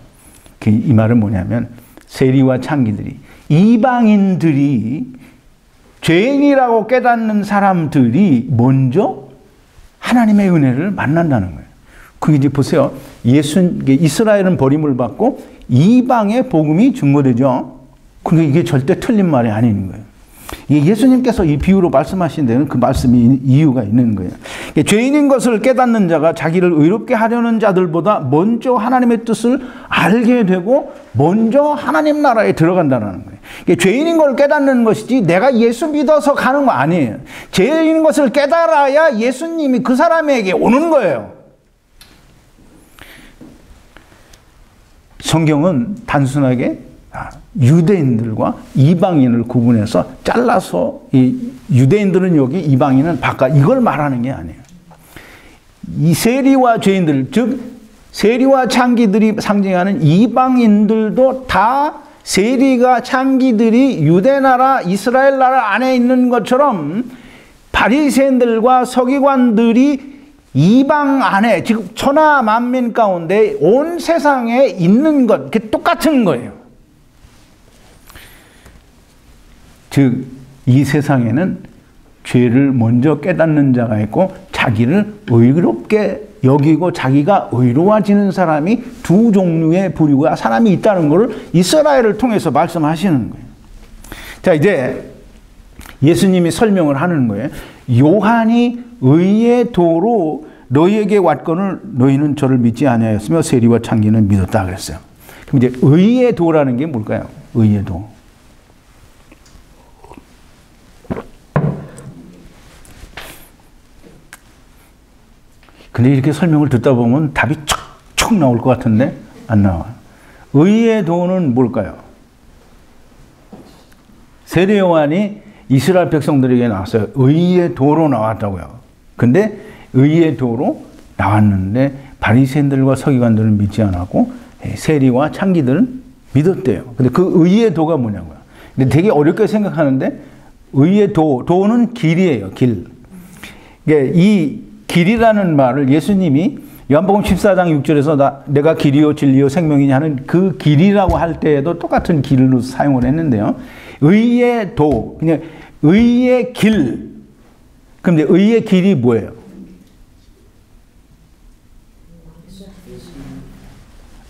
이 말은 뭐냐면 세리와 창기들이 이방인들이 죄인이라고 깨닫는 사람들이 먼저 하나님의 은혜를 만난다는 거예요. 그게 이제 보세요. 이스라엘은 버림을 받고 이방의 복음이 증거되죠. 근데 이게 절대 틀린 말이 아닌 거예요. 예수님께서 이 비유로 말씀하신 데는 그 말씀이 이유가 있는 거예요. 죄인인 것을 깨닫는 자가 자기를 의롭게 하려는 자들보다 먼저 하나님의 뜻을 알게 되고 먼저 하나님 나라에 들어간다는 거예요. 죄인인 걸 깨닫는 것이지 내가 예수 믿어서 가는 거 아니에요. 죄인인 것을 깨달아야 예수님이 그 사람에게 오는 거예요. 성경은 단순하게 유대인들과 이방인을 구분해서 잘라서 이 유대인들은 여기 이방인은 바깥 이걸 말하는 게 아니에요. 이 세리와 죄인들, 즉 세리와 창기들이 상징하는 이방인들도 다 세리가 창기들이 유대 나라 이스라엘 나라 안에 있는 것처럼 바리새인들과 서기관들이 이방 안에 지금 천하 만민 가운데 온 세상에 있는 것, 그게 똑같은 거예요. 즉, 이 세상에는 죄를 먼저 깨닫는 자가 있고 자기를 의롭게 여기고 자기가 의로워지는 사람이 두 종류의 부류가 사람이 있다는 것을 이스라엘을 통해서 말씀하시는 거예요. 자, 이제 예수님이 설명을 하는 거예요. 요한이 의의 도로 너희에게 왔거늘 너희는 저를 믿지 아니하였으며 세리와 창기는 믿었다 그랬어요. 그럼 이제 의의 도라는 게 뭘까요? 의의 도. 근데 이렇게 설명을 듣다 보면 답이 척척 나올 것 같은데 안 나와요. 의의 도는 뭘까요? 세례 요한이 이스라엘 백성들에게 나왔어요. 의의 도로 나왔다고요. 근데 의의 도로 나왔는데 바리새인들과 서기관들은 믿지 않았고 세리와 창기들은 믿었대요. 근데 그 의의 도가 뭐냐고요. 근데 되게 어렵게 생각하는데 의의 도는 길이에요. 길. 이 길이라는 말을 예수님이 요한복음 14장 6절에서 내가 길이요 진리요 생명이니 하는 그 길이라고 할 때에도 똑같은 길로 사용을 했는데요. 의의 도, 그냥 의의 길. 그런데 의의 길이 뭐예요?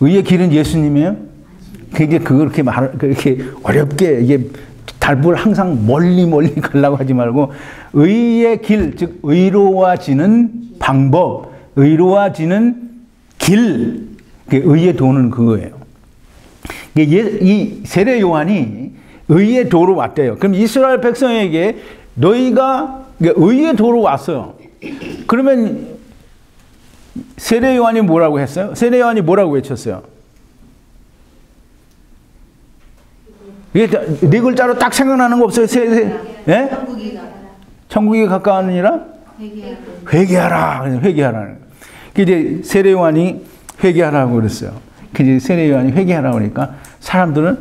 의의 길은 예수님이에요? 그렇게 어렵게 이게 달불 항상 멀리 가려고 하지 말고 의의 길, 즉 의로워지는 방법, 의로워지는 길, 의의 도는 그거예요. 이 세례 요한이 의의 도로 왔대요. 그럼 이스라엘 백성에게 너희가 의의 도로 왔어요. 그러면 세례 요한이 뭐라고 했어요? 세례 요한이 뭐라고 외쳤어요? 이게 네 글자로 딱 생각나는 거 없어요? 예? 천국이 가까우니라 회개하라. 회개하라. 이제 세례 요한이 회개하라고 그랬어요. 이제 세례 요한이 회개하라고 하니까 사람들은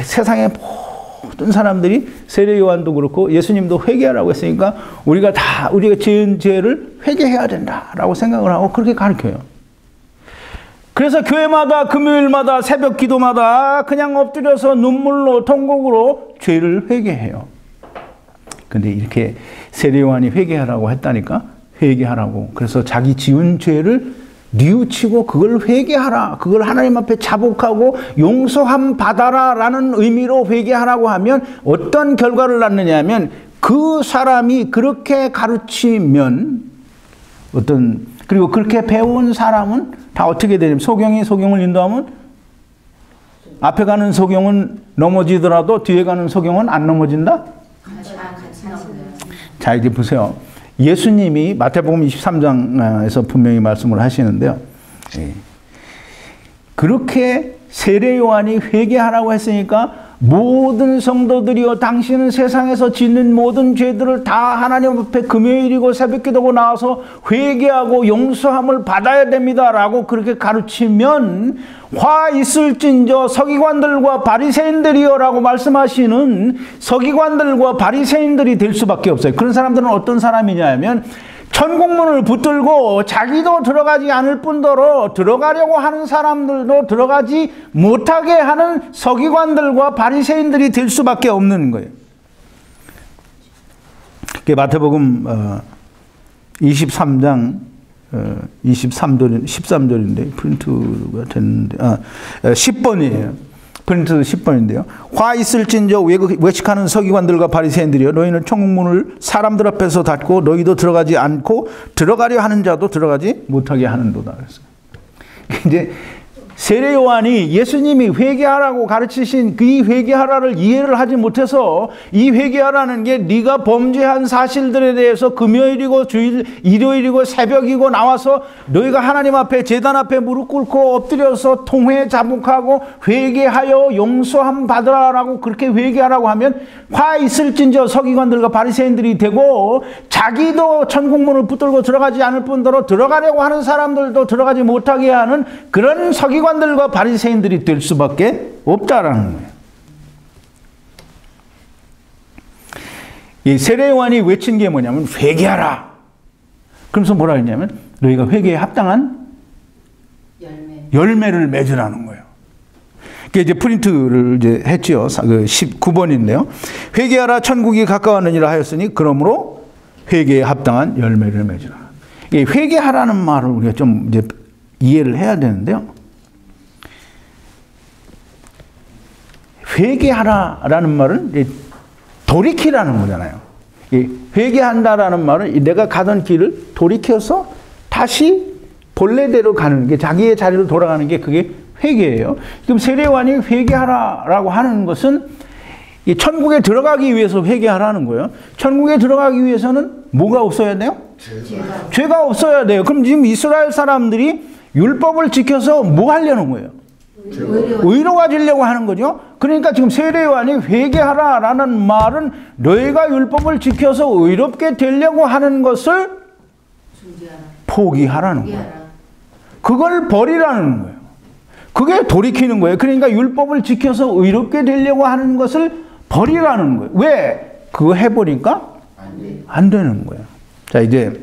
세상의 모든 사람들이 세례 요한도 그렇고 예수님도 회개하라고 했으니까 우리가 지은 죄를 회개해야 된다라고 생각을 하고 그렇게 가르쳐요. 그래서 교회마다 금요일마다 새벽 기도마다 그냥 엎드려서 눈물로 통곡으로 죄를 회개해요. 근데 이렇게 세례 요한이 회개하라고 했다니까 회개하라고. 그래서 자기 지은 죄를 뉘우치고 그걸 회개하라. 그걸 하나님 앞에 자복하고 용서함 받아라 라는 의미로 회개하라고 하면 어떤 결과를 낳느냐 하면 그 사람이 그렇게 가르치면 그리고 그렇게 배운 사람은 다 어떻게 되냐면 소경을 인도하면 앞에 가는 소경은 넘어지더라도 뒤에 가는 소경은 안 넘어진다? 자, 이제 보세요. 예수님이 마태복음 23장에서 분명히 말씀을 하시는데요. 그렇게 세례 요한이 회개하라고 했으니까 모든 성도들이여 당신은 세상에서 짓는 모든 죄들을 다 하나님 앞에 금요일이고 새벽기도고 나와서 회개하고 용서함을 받아야 됩니다 라고 그렇게 가르치면 화 있을진저 서기관들과 바리새인들이여 라고 말씀하시는 서기관들과 바리새인들이 될 수밖에 없어요. 그런 사람들은 어떤 사람이냐 하면 천국문을 붙들고 자기도 들어가지 않을 뿐더러 들어가려고 하는 사람들도 들어가지 못하게 하는 서기관들과 바리새인들이 될 수밖에 없는 거예요. 마태복음 23장 13절인데 프린트가 됐는데 10번이에요. 프린트 10번인데요. 화 있을진저 외식하는 서기관들과 바리새인들이여 너희는 천국문을 사람들 앞에서 닫고 너희도 들어가지 않고 들어가려 하는 자도 들어가지 못하게 하는도다. 그랬어요. 이제 세례 요한이 예수님이 회개하라고 가르치신 그 이 회개하라를 이해를 하지 못해서 이 회개하라는 게 네가 범죄한 사실들에 대해서 금요일이고 주일 일요일이고 새벽이고 나와서 너희가 하나님 앞에 제단 앞에 무릎 꿇고 엎드려서 통회 자복하고 회개하여 용서함 받으라라고 그렇게 회개하라고 하면 화 있을진저 서기관들과 바리새인들이 되고 자기도 천국문을 붙들고 들어가지 않을 뿐더러 들어가려고 하는 사람들도 들어가지 못하게 하는 그런 서기관들과 바리새인들이 될 수밖에 없다라는 거예요. 이 세례 요한이 외친 게 뭐냐면 회개하라. 그러면서 뭐라 했냐면 너희가 회개에 합당한 열매를 맺으라는 거예요. 그게 이제 프린트를 이제 했지요. 19번인데요. 회개하라 천국이 가까웠느니라 하였으니 그러므로 회개에 합당한 열매를 맺으라. 이 회개하라는 말을 우리가 좀 이제 이해를 해야 되는데요. 회개하라라는 말은 돌이키라는 거잖아요. 회개한다라는 말은 내가 가던 길을 돌이켜서 다시 본래대로 가는 게 자기의 자리로 돌아가는 게 그게 회개예요. 지금 세례 요한이 회개하라라고 하는 것은 이 천국에 들어가기 위해서 회개하라는 거예요. 천국에 들어가기 위해서는 뭐가 없어야 돼요? 죄가 없어야 돼요. 그럼 지금 이스라엘 사람들이 율법을 지켜서 뭐 하려는 거예요? 의로워지려고 하는 거죠. 그러니까 지금 세례 요한이 회개하라라는 말은 너희가 율법을 지켜서 의롭게 되려고 하는 것을 포기하라는 거예요. 그걸 버리라는 거예요. 그게 돌이키는 거예요. 그러니까 율법을 지켜서 의롭게 되려고 하는 것을 버리라는 거예요. 왜? 그거 해보니까 안 되는 거예요. 자, 이제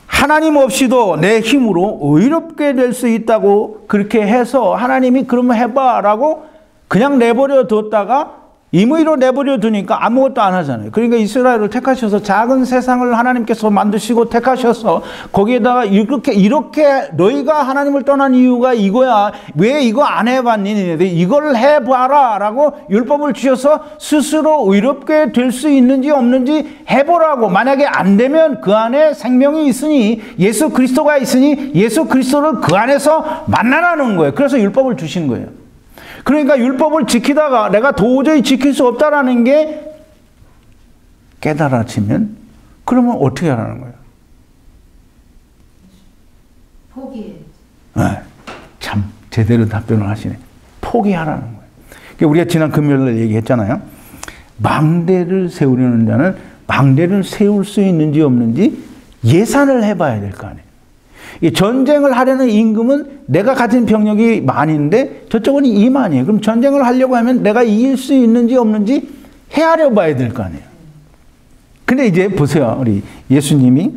하나님 없이도 내 힘으로 의롭게 될 수 있다고 그렇게 해서 하나님이 그러면 해봐라고 그냥 내버려 뒀다가 임의로 내버려 두니까 아무것도 안 하잖아요. 그러니까 이스라엘을 택하셔서 작은 세상을 하나님께서 만드시고 택하셔서 거기에다가 이렇게 너희가 하나님을 떠난 이유가 이거야. 왜 이거 안 해봤니? 이걸 해봐라 라고 율법을 주셔서 스스로 의롭게 될 수 있는지 없는지 해보라고. 만약에 안 되면 그 안에 생명이 있으니 예수 그리스도가 있으니 예수 그리스도를 그 안에서 만나라는 거예요. 그래서 율법을 주신 거예요. 그러니까 율법을 지키다가 내가 도저히 지킬 수 없다라는 게 깨달아지면 그러면 어떻게 하라는 거예요? 포기해. 네, 참 제대로 답변을 하시네. 포기하라는 거예요. 그러니까 우리가 지난 금요일에 얘기했잖아요. 망대를 세우려는 자는 망대를 세울 수 있는지 없는지 예산을 해봐야 될 거 아니에요. 이 전쟁을 하려는 임금은 내가 가진 병력이 만인데 저쪽은 2만이에요. 그럼 전쟁을 하려고 하면 내가 이길 수 있는지 없는지 헤아려 봐야 될 거 아니에요. 근데 이제 보세요. 우리 예수님이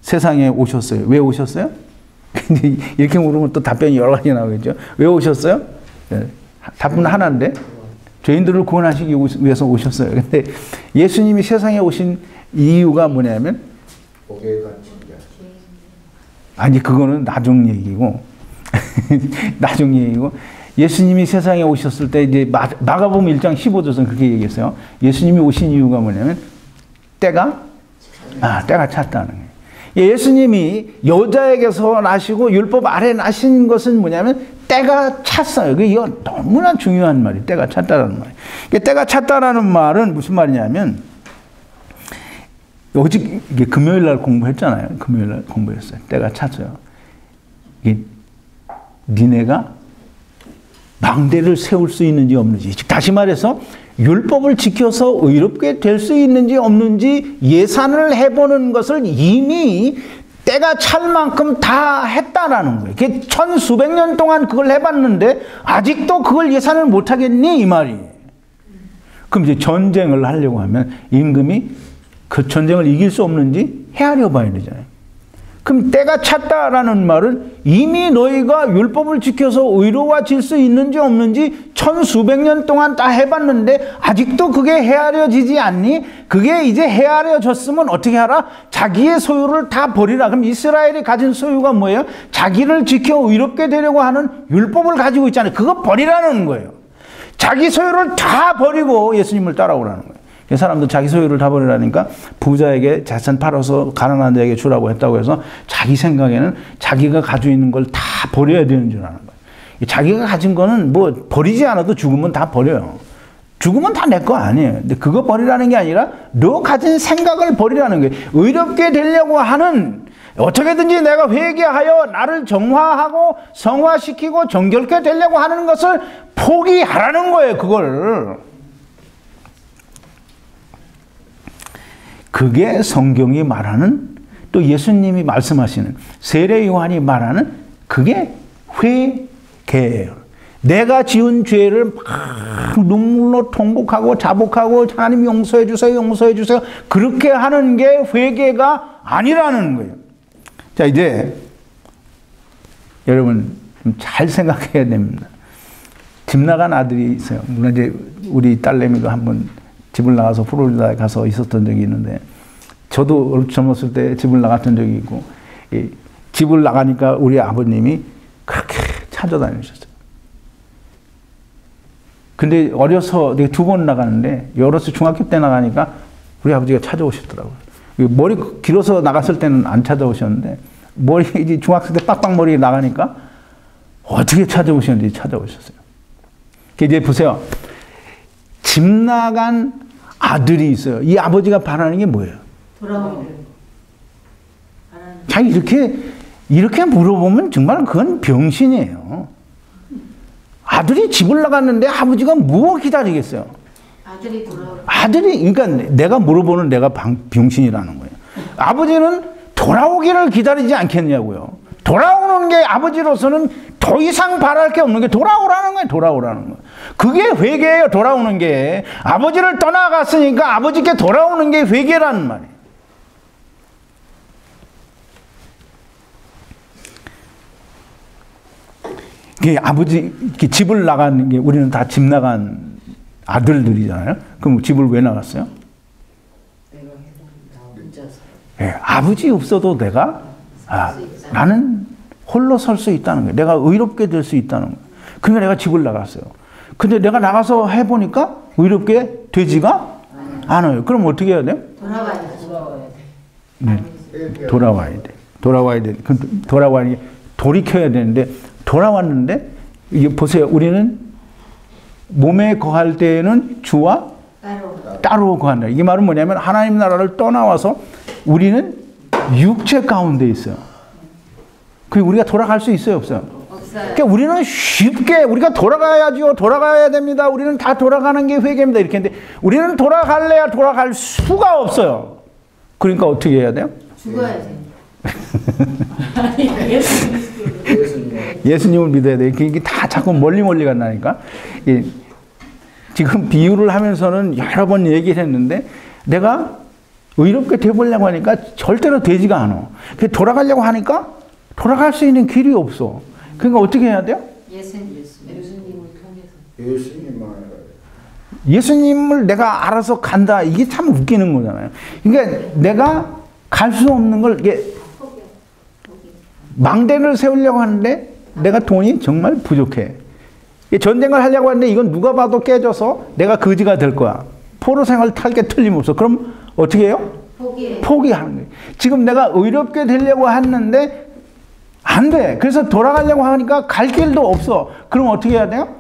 세상에 오셨어요. 왜 오셨어요? 근데 이렇게 물으면 또 답변이 여러 가지 나오겠죠. 왜 오셨어요? 답은 하나인데 죄인들을 구원하시기 위해서 오셨어요. 근데 예수님이 세상에 오신 이유가 뭐냐면 아니 그거는 나중 얘기고 나중 얘기고 예수님이 세상에 오셨을 때 이제 마가복음 1장 15절에서 그렇게 얘기했어요. 예수님이 오신 이유가 뭐냐면 때가 찼다는 거예요. 예수님이 여자에게서 나시고 율법 아래 나신 것은 뭐냐면 때가 찼어요. 이거 너무나 중요한 말이에요. 때가 찼다라는 말. 때가 찼다라는 말은 무슨 말이냐면 어제 이게 금요일 날 공부했잖아요. 금요일 날 공부했어요. 때가 찼어요. 이게 니네가 망대를 세울 수 있는지 없는지, 다시 말해서 율법을 지켜서 의롭게 될 수 있는지 없는지 예산을 해보는 것을 이미 때가 찰 만큼 다 했다라는 거예요. 그게 천수백 년 동안 그걸 해봤는데 아직도 그걸 예산을 못하겠니? 이 말이에요. 그럼 이제 전쟁을 하려고 하면 임금이 그 전쟁을 이길 수 없는지 헤아려 봐야 되잖아요. 그럼 때가 찼다라는 말은 이미 너희가 율법을 지켜서 의로워질 수 있는지 없는지 천수백 년 동안 다 해봤는데 아직도 그게 헤아려지지 않니? 그게 이제 헤아려졌으면 어떻게 하라? 자기의 소유를 다 버리라. 그럼 이스라엘이 가진 소유가 뭐예요? 자기를 지켜 의롭게 되려고 하는 율법을 가지고 있잖아요. 그거 버리라는 거예요. 자기 소유를 다 버리고 예수님을 따라오라는 거예요. 사람도 자기 소유를 다 버리라니까 부자에게 재산 팔아서 가난한 자에게 주라고 했다고 해서 자기 생각에는 자기가 가지고 있는 걸 다 버려야 되는 줄 아는 거예요. 자기가 가진 거는 뭐 버리지 않아도 죽으면 다 버려요. 죽으면 다 내 거 아니에요. 근데 그거 버리라는 게 아니라 너 가진 생각을 버리라는 거예요. 의롭게 되려고 하는 어떻게든지 내가 회개하여 나를 정화하고 성화시키고 정결케 되려고 하는 것을 포기하라는 거예요. 그걸. 그게 성경이 말하는 또 예수님이 말씀하시는 세례 요한이 말하는 그게 회개예요. 내가 지은 죄를 막 눈물로 통곡하고 자복하고 하나님 용서해 주세요, 용서해 주세요. 그렇게 하는 게 회개가 아니라는 거예요. 자, 이제 여러분 좀 잘 생각해야 됩니다. 집 나간 아들이 있어요. 물론 이제 우리 딸내미가 한번 집을 나가서 플로리다에 가서 있었던 적이 있는데 저도 젊었을 때 집을 나갔던 적이 있고 집을 나가니까 우리 아버님이 그렇게 찾아다니셨어요. 근데 어려서 내가 2번 나가는데 어려서 중학교 때 나가니까 우리 아버지가 찾아오셨더라고요. 머리 길어서 나갔을 때는 안 찾아오셨는데 머리 이제 중학생 때 빡빡머리 나가니까 어떻게 찾아오셨는지 찾아오셨어요. 이제 보세요. 집 나간 아들이 있어요. 이 아버지가 바라는 게 뭐예요? 돌아오기를. 자기 이렇게 이렇게 물어보면 정말 그건 병신이에요. 아들이 집을 나갔는데 아버지가 뭐 기다리겠어요? 아들이 돌아올 아들이, 그러니까 내가 물어보는 내가 병신이라는 거예요. 아버지는 돌아오기를 기다리지 않겠냐고요. 돌아오는 게 아버지로서는 더 이상 바랄 게 없는 게 돌아오라는 거예요. 돌아오라는 거예요. 그게 회개예요. 돌아오는 게. 아버지를 떠나갔으니까 아버지께 돌아오는 게 회개라는 말이에요. 아버지 집을 나가는 게 우리는 다 집 나간 아들들이잖아요. 그럼 집을 왜 나갔어요? 예, 아버지 없어도 내가 나는 홀로 설 수 있다는 거예요. 내가 의롭게 될 수 있다는 거예요. 그러니까 내가 집을 나갔어요. 근데 내가 나가서 해보니까 의롭게 되지가 않아요. 그럼 어떻게 해야 돼요? 돌아와야 돼. 네, 돌아와야 돼. 돌아와야 돼. 돌아와야 돌이켜야 되는데 돌아왔는데 이게 보세요. 우리는 몸에 거할 때에는 주와 따로 거한다. 이게 말은 뭐냐면 하나님 나라를 떠나와서 우리는 육체 가운데 있어요. 그 우리가 돌아갈 수 있어요, 없어요? 없어요. 그러니까 우리는 쉽게 우리가 돌아가야지요, 돌아가야 됩니다. 우리는 다 돌아가는 게 회개입니다. 이렇게 했는데 우리는 돌아갈래야 돌아갈 수가 없어요. 그러니까 어떻게 해야 돼요? 죽어야지. 예수님을 믿어야 돼. 이게 다 자꾸 멀리 간다니까. 예. 지금 비유를 하면서는 여러 번 얘기를 했는데 내가 의롭게 돼보려고 하니까 절대로 되지가 않아. 돌아가려고 하니까 돌아갈 수 있는 길이 없어. 그러니까 어떻게 해야 돼요? 예수님을 통해서. 예수님을 내가 알아서 간다. 이게 참 웃기는 거잖아요. 그러니까 내가 갈 수 없는 걸 이게 망대를 세우려고 하는데 내가 돈이 정말 부족해. 전쟁을 하려고 하는데 이건 누가 봐도 깨져서 내가 거지가 될 거야. 포로생활 탈 게 틀림없어. 그럼 어떻게 해요? 포기하는 거예요. 지금 내가 의롭게 되려고 했는데 안 돼. 그래서 돌아가려고 하니까 갈 길도 없어. 그럼 어떻게 해야 돼요?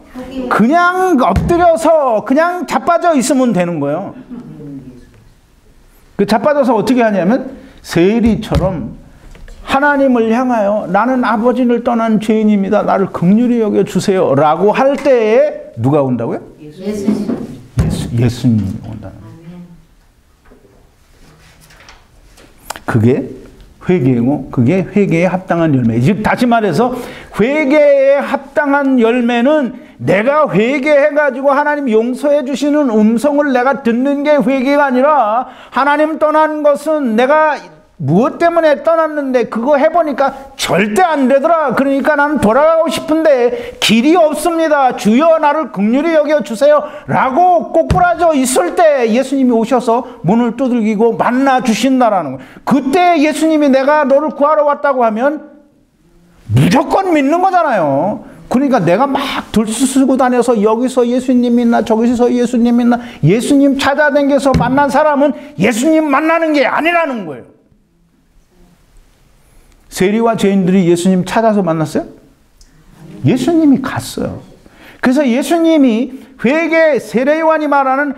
그냥 엎드려서 그냥 자빠져 있으면 되는 거예요. 그 자빠져서 어떻게 하냐면 세리처럼 하나님을 향하여 나는 아버지를 떠난 죄인입니다. 나를 긍휼히 여겨주세요. 라고 할 때에 누가 온다고요? 예수님이 온다는 거예요. 그게 회개고 그게 회개에 합당한 열매. 즉 다시 말해서 회개에 합당한 열매는 내가 회개해가지고 하나님 용서해 주시는 음성을 내가 듣는 게 회개가 아니라 하나님 떠난 것은 내가 무엇 때문에 떠났는데 그거 해보니까 절대 안 되더라. 그러니까 나는 돌아가고 싶은데 길이 없습니다. 주여 나를 긍휼히 여겨주세요. 라고 꼬꾸라져 있을 때 예수님이 오셔서 문을 두들기고 만나 주신다라는 거예요. 그때 예수님이 내가 너를 구하러 왔다고 하면 무조건 믿는 거잖아요. 그러니까 내가 막 들쑤쓰고 다녀서 여기서 예수님 있나 저기서 예수님 있나 예수님 찾아다녀서 만난 사람은 예수님 만나는 게 아니라는 거예요. 세리와 죄인들이 예수님 찾아서 만났어요? 예수님이 갔어요. 그래서 예수님이 회개, 세례요한이 말하는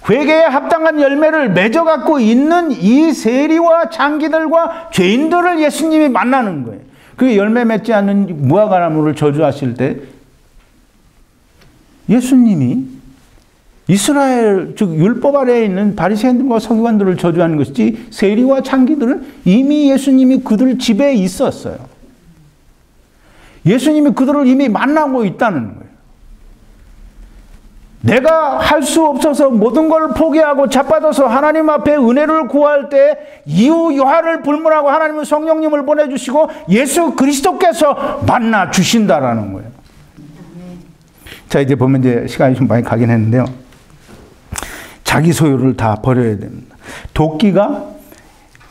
회개에 합당한 열매를 맺어갖고 있는 이 세리와 장기들과 죄인들을 예수님이 만나는 거예요. 그 열매 맺지 않는 무화과나무를 저주하실 때 예수님이 이스라엘 즉 율법 아래에 있는 바리새인들과 서기관들을 저주하는 것이지 세리와 창기들은 이미 예수님이 그들 집에 있었어요. 예수님이 그들을 이미 만나고 있다는 거예요. 내가 할 수 없어서 모든 걸 포기하고 자빠져서 하나님 앞에 은혜를 구할 때 이후 요한을 불문하고 하나님은 성령님을 보내주시고 예수 그리스도께서 만나 주신다라는 거예요. 자 이제 보면 이제 시간이 좀 많이 가긴 했는데요. 자기 소유를 다 버려야 됩니다. 도끼가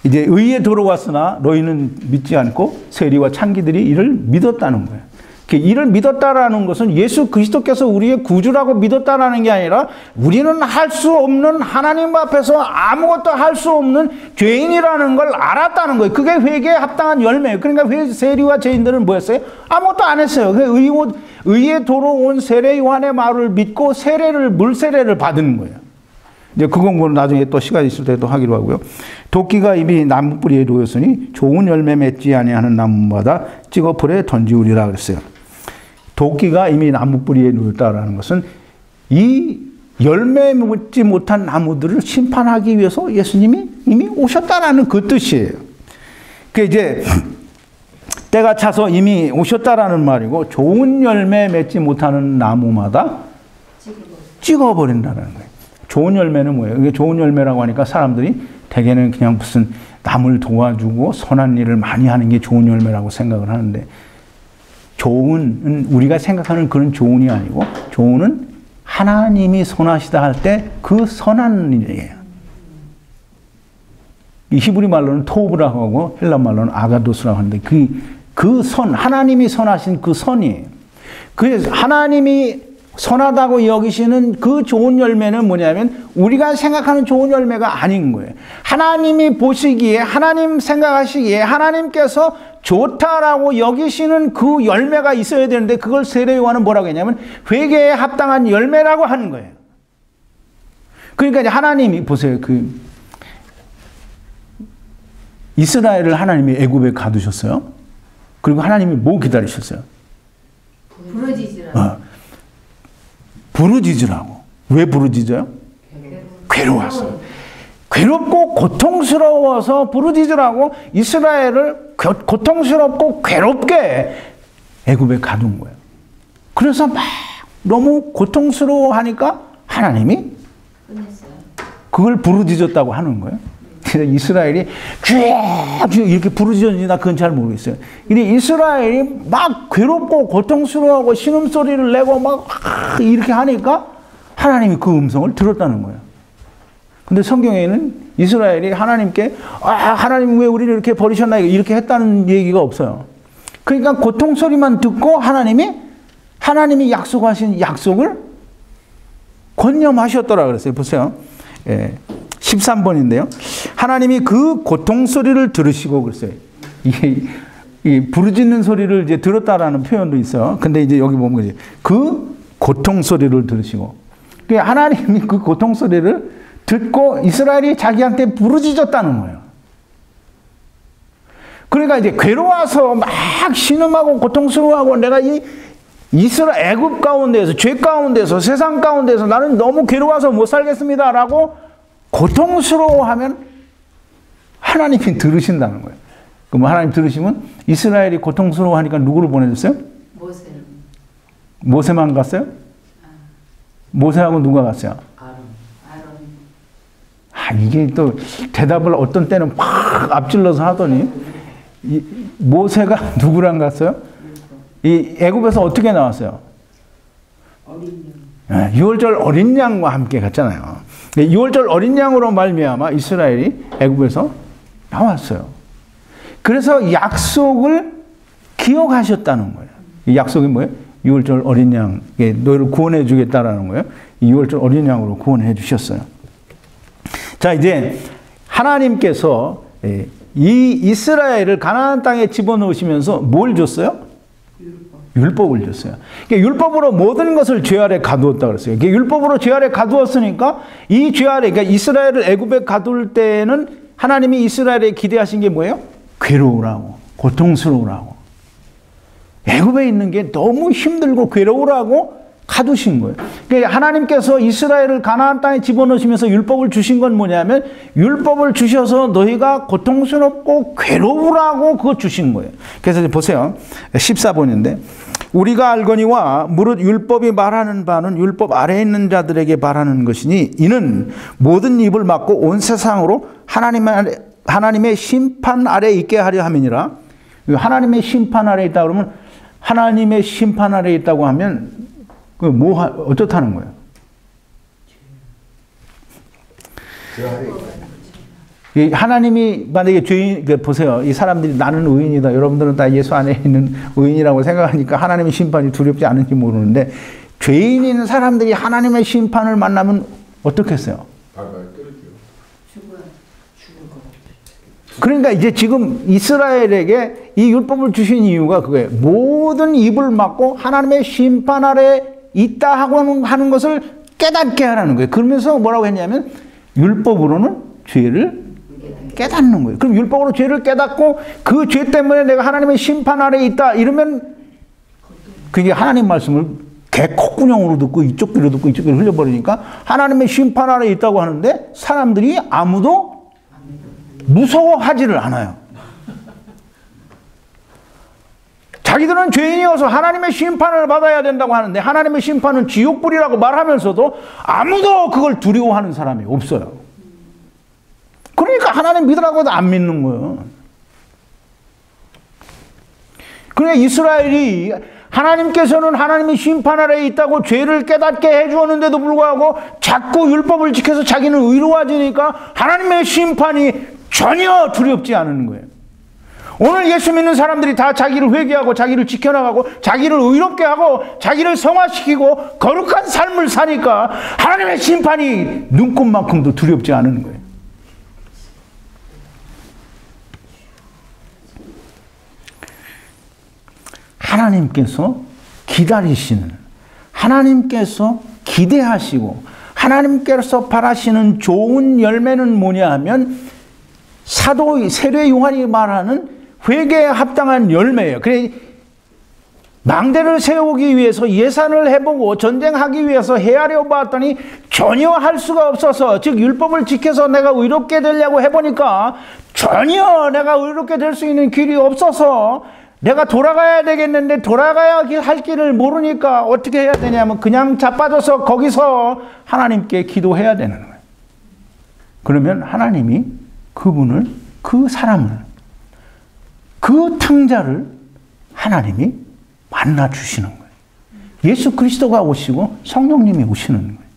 이제 의에 들어왔으나 너희는 믿지 않고 세리와 창기들이 이를 믿었다는 거예요. 이를 믿었다라는 것은 예수 그리스도께서 우리의 구주라고 믿었다라는 게 아니라 우리는 할 수 없는 하나님 앞에서 아무것도 할 수 없는 죄인이라는 걸 알았다는 거예요. 그게 회개에 합당한 열매예요. 그러니까 세리와 죄인들은 뭐였어요? 아무것도 안 했어요. 의에 들어온 세례 요한의 말을 믿고 물 세례를 받은 거예요. 이제 그 공부는 나중에 또 시간 있을 때 또 하기로 하고요. 도끼가 이미 나무 뿌리에 놓였으니 좋은 열매 맺지 아니하는 나무마다 찍어 불에 던지우리라 그랬어요. 도끼가 이미 나무 뿌리에 놓였다라는 것은 이 열매 맺지 못한 나무들을 심판하기 위해서 예수님이 이미 오셨다라는 그 뜻이에요. 그 이제 때가 차서 이미 오셨다라는 말이고 좋은 열매 맺지 못하는 나무마다 찍어버린다는 거예요. 좋은 열매는 뭐예요? 이게 좋은 열매라고 하니까 사람들이 대개는 그냥 무슨 남을 도와주고 선한 일을 많이 하는 게 좋은 열매라고 생각을 하는데 좋은은 우리가 생각하는 그런 좋은이 아니고 좋은은 하나님이 선하시다 할 때 그 선한 일이에요. 이 히브리 말로는 토브라고 하고 헬라 말로는 아가도스라고 하는데 그 선, 하나님이 선하신 그 선이에요. 그래서 하나님이 선하다고 여기시는 그 좋은 열매는 뭐냐면 우리가 생각하는 좋은 열매가 아닌 거예요. 하나님이 보시기에, 하나님 생각하시기에 하나님께서 좋다라고 여기시는 그 열매가 있어야 되는데 그걸 세례 요한은 뭐라고 했냐면 회개에 합당한 열매라고 하는 거예요. 그러니까 이제 하나님이 보세요. 그 이스라엘을 하나님이 애굽에 가두셨어요. 그리고 하나님이 뭐 기다리셨어요? 부러지지라. 부르짖으라고. 왜 부르짖어요? 괴로워서. 괴롭고 고통스러워서 부르짖으라고 이스라엘을 고통스럽고 괴롭게 애굽에 가둔 거예요. 그래서 막 너무 고통스러워하니까 하나님이 그걸 부르짖었다고 하는 거예요. 그래서 이스라엘이 쭉 이렇게 부르짖었는지 나 그건 잘 모르겠어요. 근데 이스라엘이 막 괴롭고 고통스러워하고 신음소리를 내고 막 이렇게 하니까 하나님이 그 음성을 들었다는 거예요. 근데 성경에는 이스라엘이 하나님께 하나님 왜 우리를 이렇게 버리셨나 이렇게 했다는 얘기가 없어요. 그러니까 고통소리만 듣고 하나님이 약속하신 약속을 권념하셨더라 그랬어요. 보세요. 13번인데요. 하나님이 그 고통소리를 들으시고 그랬어요. 이 부르짖는 소리를 이제 들었다라는 표현도 있어요. 근데 이제 여기 보면 그지. 그 고통소리를 들으시고. 그러니까 하나님이 그 고통소리를 듣고 이스라엘이 자기한테 부르짖었다는 거예요. 그러니까 이제 괴로워서 막 신음하고 고통스러워하고 내가 이 이스라엘 애굽 가운데에서 죄 가운데서 세상 가운데서 나는 너무 괴로워서 못 살겠습니다라고 고통스러워하면 하나님이 들으신다는 거예요. 그럼 하나님 들으시면 이스라엘이 고통스러워하니까 누구를 보내줬어요? 모세만 갔어요? 모세하고 누가 갔어요? 이게 또 대답을 어떤 때는 막 앞질러서 하더니 모세가 누구랑 갔어요? 이 애굽에서 어떻게 나왔어요? 유월절 어린 양과 함께 갔잖아요. 유월절 어린 양으로 말미암아 이스라엘이 애굽에서 나왔어요. 그래서 약속을 기억하셨다는 거예요. 이 약속이 뭐예요? 유월절 어린 양, 너희를 구원해 주겠다라는 거예요. 이 유월절 어린 양으로 구원해 주셨어요. 자, 이제 하나님께서 이 이스라엘을 가나안 땅에 집어넣으시면서 뭘 줬어요? 율법을 줬어요. 그러니까 율법으로 모든 것을 죄 아래 가두었다 그랬어요. 그러니까 율법으로 죄 아래 가두었으니까 이 죄 아래, 그러니까 이스라엘을 애굽에 가둘 때는 하나님이 이스라엘에 기대하신 게 뭐예요? 괴로우라고, 고통스러우라고. 애굽에 있는 게 너무 힘들고 괴로우라고 가두신 거예요. 그러니까 하나님께서 이스라엘을 가나안 땅에 집어넣으시면서 율법을 주신 건 뭐냐면 율법을 주셔서 너희가 고통스럽고 괴로우라고 그거 주신 거예요. 그래서 이제 보세요. 14번인데 우리가 알거니와 무릇 율법이 말하는 바는 율법 아래에 있는 자들에게 말하는 것이니 이는 모든 입을 막고 온 세상으로 하나님의 심판 아래에 있게 하려 함이니라. 하나님의 심판 아래에 있다 그러면 하나님의 심판 아래에 있다고 하면 어떻다는 거예요? 하나님이 만약에 죄인, 보세요. 이 사람들이 나는 의인이다. 여러분들은 다 예수 안에 있는 의인이라고 생각하니까 하나님의 심판이 두렵지 않은지 모르는데 죄인인 사람들이 하나님의 심판을 만나면 어떻겠어요? 그러니까 이제 지금 이스라엘에게 이 율법을 주신 이유가 그거예요. 모든 입을 막고 하나님의 심판 아래 있다 하고 하는 것을 깨닫게 하라는 거예요. 그러면서 뭐라고 했냐면 율법으로는 죄를 깨닫는 거예요. 그럼 율법으로 죄를 깨닫고 그 죄 때문에 내가 하나님의 심판 아래에 있다 이러면 그게 하나님 말씀을 개 콧구녕으로 듣고 이쪽 귀로 듣고 이쪽 귀로 흘려버리니까 하나님의 심판 아래에 있다고 하는데 사람들이 아무도 무서워하지를 않아요. 자기들은 죄인이어서 하나님의 심판을 받아야 된다고 하는데 하나님의 심판은 지옥불이라고 말하면서도 아무도 그걸 두려워하는 사람이 없어요. 그러니까 하나님 믿으라고 해도 안 믿는 거예요. 그러니까 이스라엘이 하나님께서는 하나님의 심판 아래에 있다고 죄를 깨닫게 해주었는데도 불구하고 자꾸 율법을 지켜서 자기는 의로워지니까 하나님의 심판이 전혀 두렵지 않은 거예요. 오늘 예수 믿는 사람들이 다 자기를 회개하고 자기를 지켜나가고 자기를 의롭게 하고 자기를 성화시키고 거룩한 삶을 사니까 하나님의 심판이 눈꽃만큼도 두렵지 않은 거예요. 하나님께서 기다리시는, 하나님께서 기대하시고 하나님께서 바라시는 좋은 열매는 뭐냐 하면 사도 세례 요한이 말하는 회개에 합당한 열매예요. 그래 망대를 세우기 위해서 예산을 해보고 전쟁하기 위해서 헤아려 봤더니 전혀 할 수가 없어서, 즉 율법을 지켜서 내가 의롭게 되려고 해보니까 전혀 내가 의롭게 될 수 있는 길이 없어서 내가 돌아가야 되겠는데 돌아가야 할 길을 모르니까 어떻게 해야 되냐면 그냥 자빠져서 거기서 하나님께 기도해야 되는 거예요. 그러면 하나님이 그분을, 그 사람을, 그 탕자를 하나님이 만나 주시는 거예요. 예수 그리스도가 오시고 성령님이 오시는 거예요.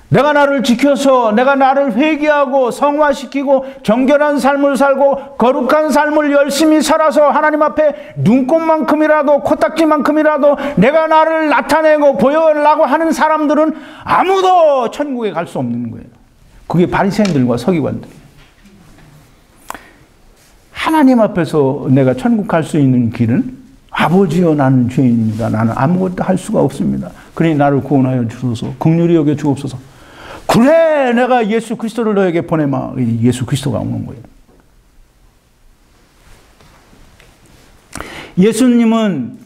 내가 나를 지켜서 내가 나를 회개하고 성화시키고 정결한 삶을 살고 거룩한 삶을 열심히 살아서 하나님 앞에 눈꽃만큼이라도 코딱지만큼이라도 내가 나를 나타내고 보여달라고 하는 사람들은 아무도 천국에 갈 수 없는 거예요. 그게 바리새인들과 서기관들이에요. 하나님 앞에서 내가 천국 갈 수 있는 길은 아버지여 나는 죄인입니다. 나는 아무것도 할 수가 없습니다. 그러니 나를 구원하여 주소서. 긍휼히 여겨 주옵소서. 그래 내가 예수 그리스도를 너에게 보내마. 예수 그리스도가 오는 거예요. 예수님은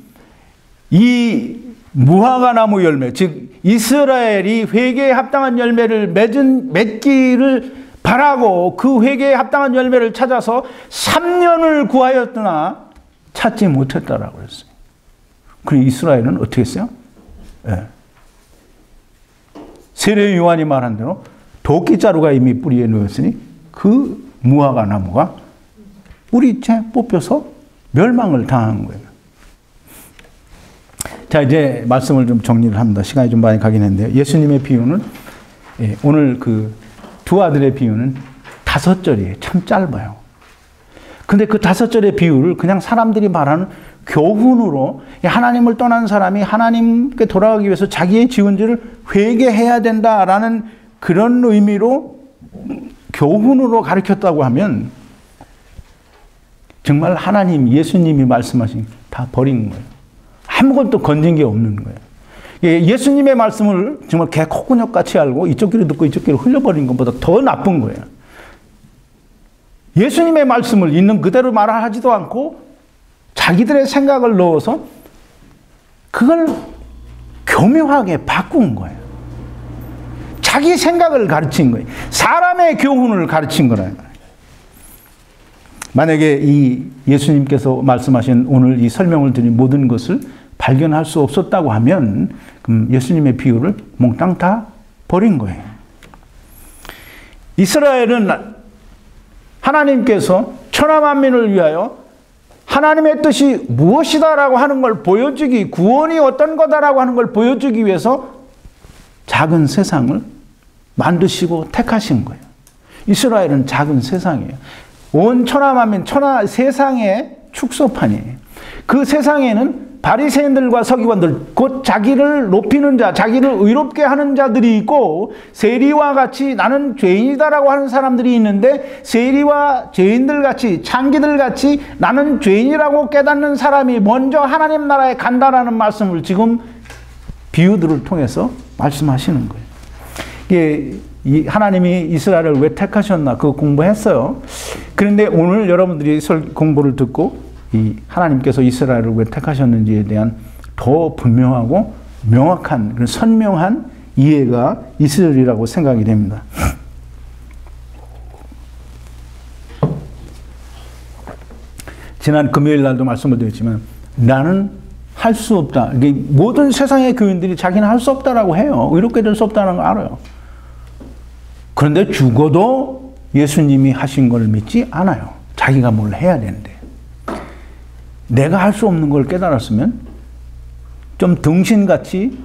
이 무화과 나무 열매, 즉 이스라엘이 회개에 합당한 열매를 맺기를 바라고 그 회개에 합당한 열매를 찾아서 3년을 구하였으나 찾지 못했다라고 했어요. 그리고 이스라엘은 어떻게 했어요? 네. 세례 요한이 말한 대로 도끼자루가 이미 뿌리에 놓였으니 그 무화과 나무가 뿌리째 뽑혀서 멸망을 당한 거예요. 자, 이제 말씀을 좀 정리를 합니다. 시간이 좀 많이 가긴 했는데요. 예수님의 비유는, 오늘 그 두 아들의 비유는 5절이에요. 참 짧아요. 근데 그 5절의 비유를 그냥 사람들이 말하는 교훈으로 하나님을 떠난 사람이 하나님께 돌아가기 위해서 자기의 지은 죄를 회개해야 된다라는 그런 의미로 교훈으로 가르쳤다고 하면 정말 하나님, 예수님이 말씀하신 다 버린 거예요. 아무것도 건진 게 없는 거예요. 예수님의 말씀을 정말 개 콧구녕같이 알고 이쪽 귀로 듣고 이쪽 귀로 흘려버린 것보다 더 나쁜 거예요. 예수님의 말씀을 있는 그대로 말하지도 않고 자기들의 생각을 넣어서 그걸 교묘하게 바꾼 거예요. 자기 생각을 가르친 거예요. 사람의 교훈을 가르친 거라는 거예요. 만약에 이 예수님께서 말씀하신 오늘 이 설명을 드린 모든 것을 발견할 수 없었다고 하면 그럼 예수님의 비유를 몽땅 다 버린 거예요. 이스라엘은 하나님께서 천하만민을 위하여 하나님의 뜻이 무엇이다라고 하는 걸 보여주기, 구원이 어떤 거다라고 하는 걸 보여주기 위해서 작은 세상을 만드시고 택하신 거예요. 이스라엘은 작은 세상이에요. 온 천하만민, 세상의 축소판이에요. 그 세상에는 바리새인들과 서기관들, 곧 자기를 높이는 자, 자기를 의롭게 하는 자들이 있고 세리와 같이 나는 죄인이다라고 하는 사람들이 있는데 세리와 죄인들 같이, 창기들 같이 나는 죄인이라고 깨닫는 사람이 먼저 하나님 나라에 간다라는 말씀을 지금 비유들을 통해서 말씀하시는 거예요. 이 하나님이 이스라엘을 왜 택하셨나 그거 공부했어요. 그런데 오늘 여러분들이 공부를 듣고 이 하나님께서 이스라엘을 왜 택하셨는지에 대한 더 분명하고 명확한 그런 선명한 이해가 있으리라고 생각이 됩니다. 지난 금요일 날도 말씀을 드렸지만 나는 할 수 없다. 모든 세상의 교인들이 자기는 할 수 없다라고 해요. 의롭게 될 수 없다는 걸 알아요. 그런데 죽어도 예수님이 하신 걸 믿지 않아요. 자기가 뭘 해야 되는데. 내가 할 수 없는 걸 깨달았으면 좀 등신같이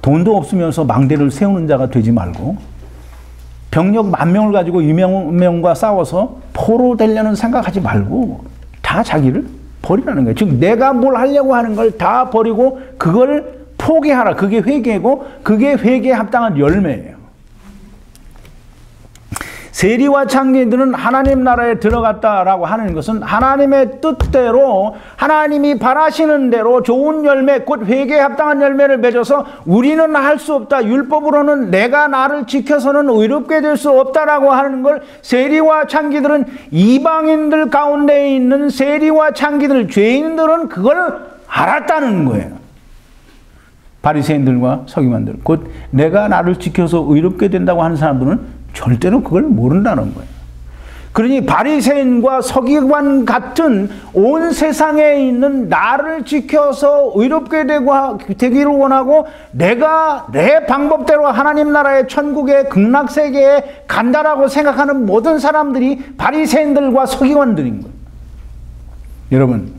돈도 없으면서 망대를 세우는 자가 되지 말고 병력 10,000명을 가지고 이명과 싸워서 포로 되려는 생각하지 말고 다 자기를 버리라는 거예요. 즉 내가 뭘 하려고 하는 걸 다 버리고 그걸 포기하라. 그게 회개고 그게 회개에 합당한 열매예요. 세리와 창기들은 하나님 나라에 들어갔다라고 하는 것은 하나님의 뜻대로 하나님이 바라시는 대로 좋은 열매 곧 회개에 합당한 열매를 맺어서 우리는 할 수 없다. 율법으로는 내가 나를 지켜서는 의롭게 될 수 없다라고 하는 걸 세리와 창기들은 이방인들 가운데 있는 세리와 창기들 죄인들은 그걸 알았다는 거예요. 바리새인들과 서기관들 곧 내가 나를 지켜서 의롭게 된다고 하는 사람들은 절대로 그걸 모른다는 거예요. 그러니 바리새인과 서기관 같은 온 세상에 있는 나를 지켜서 의롭게 되기를 원하고 내가 내 방법대로 하나님 나라의 천국의 극락세계에 간다라고 생각하는 모든 사람들이 바리새인들과 서기관들인 거예요. 여러분,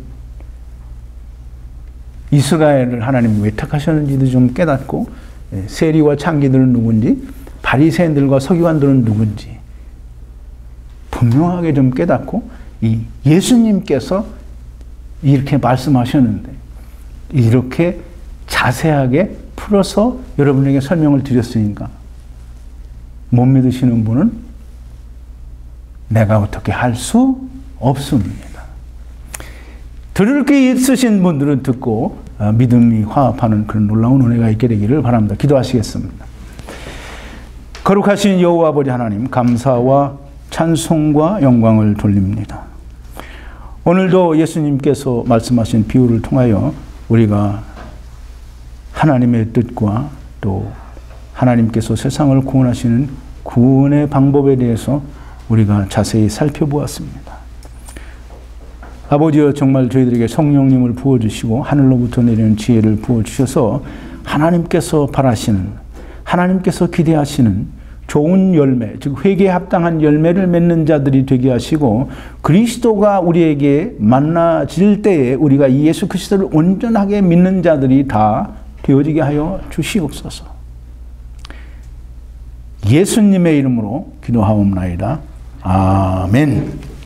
이스라엘을 하나님이 왜 택하셨는지도 좀 깨닫고 세리와 창기들은 누군지 바리새인들과 서기관들은 누군지 분명하게 좀 깨닫고 이 예수님께서 이렇게 말씀하셨는데 이렇게 자세하게 풀어서 여러분에게 설명을 드렸으니까 못 믿으시는 분은 내가 어떻게 할 수 없습니다. 들을 귀 있으신 분들은 듣고 믿음이 화합하는 그런 놀라운 은혜가 있게 되기를 바랍니다. 기도하시겠습니다. 거룩하신 여호와 아버지 하나님, 감사와 찬송과 영광을 돌립니다. 오늘도 예수님께서 말씀하신 비유를 통하여 우리가 하나님의 뜻과 또 하나님께서 세상을 구원하시는 구원의 방법에 대해서 우리가 자세히 살펴보았습니다. 아버지여, 정말 저희들에게 성령님을 부어주시고 하늘로부터 내리는 지혜를 부어주셔서 하나님께서 바라시는, 하나님께서 기대하시는 좋은 열매, 즉 회개에 합당한 열매를 맺는 자들이 되게 하시고 그리스도가 우리에게 만나질 때에 우리가 이 예수 그리스도를 온전하게 믿는 자들이 다 되어지게 하여 주시옵소서. 예수님의 이름으로 기도하옵나이다. 아멘.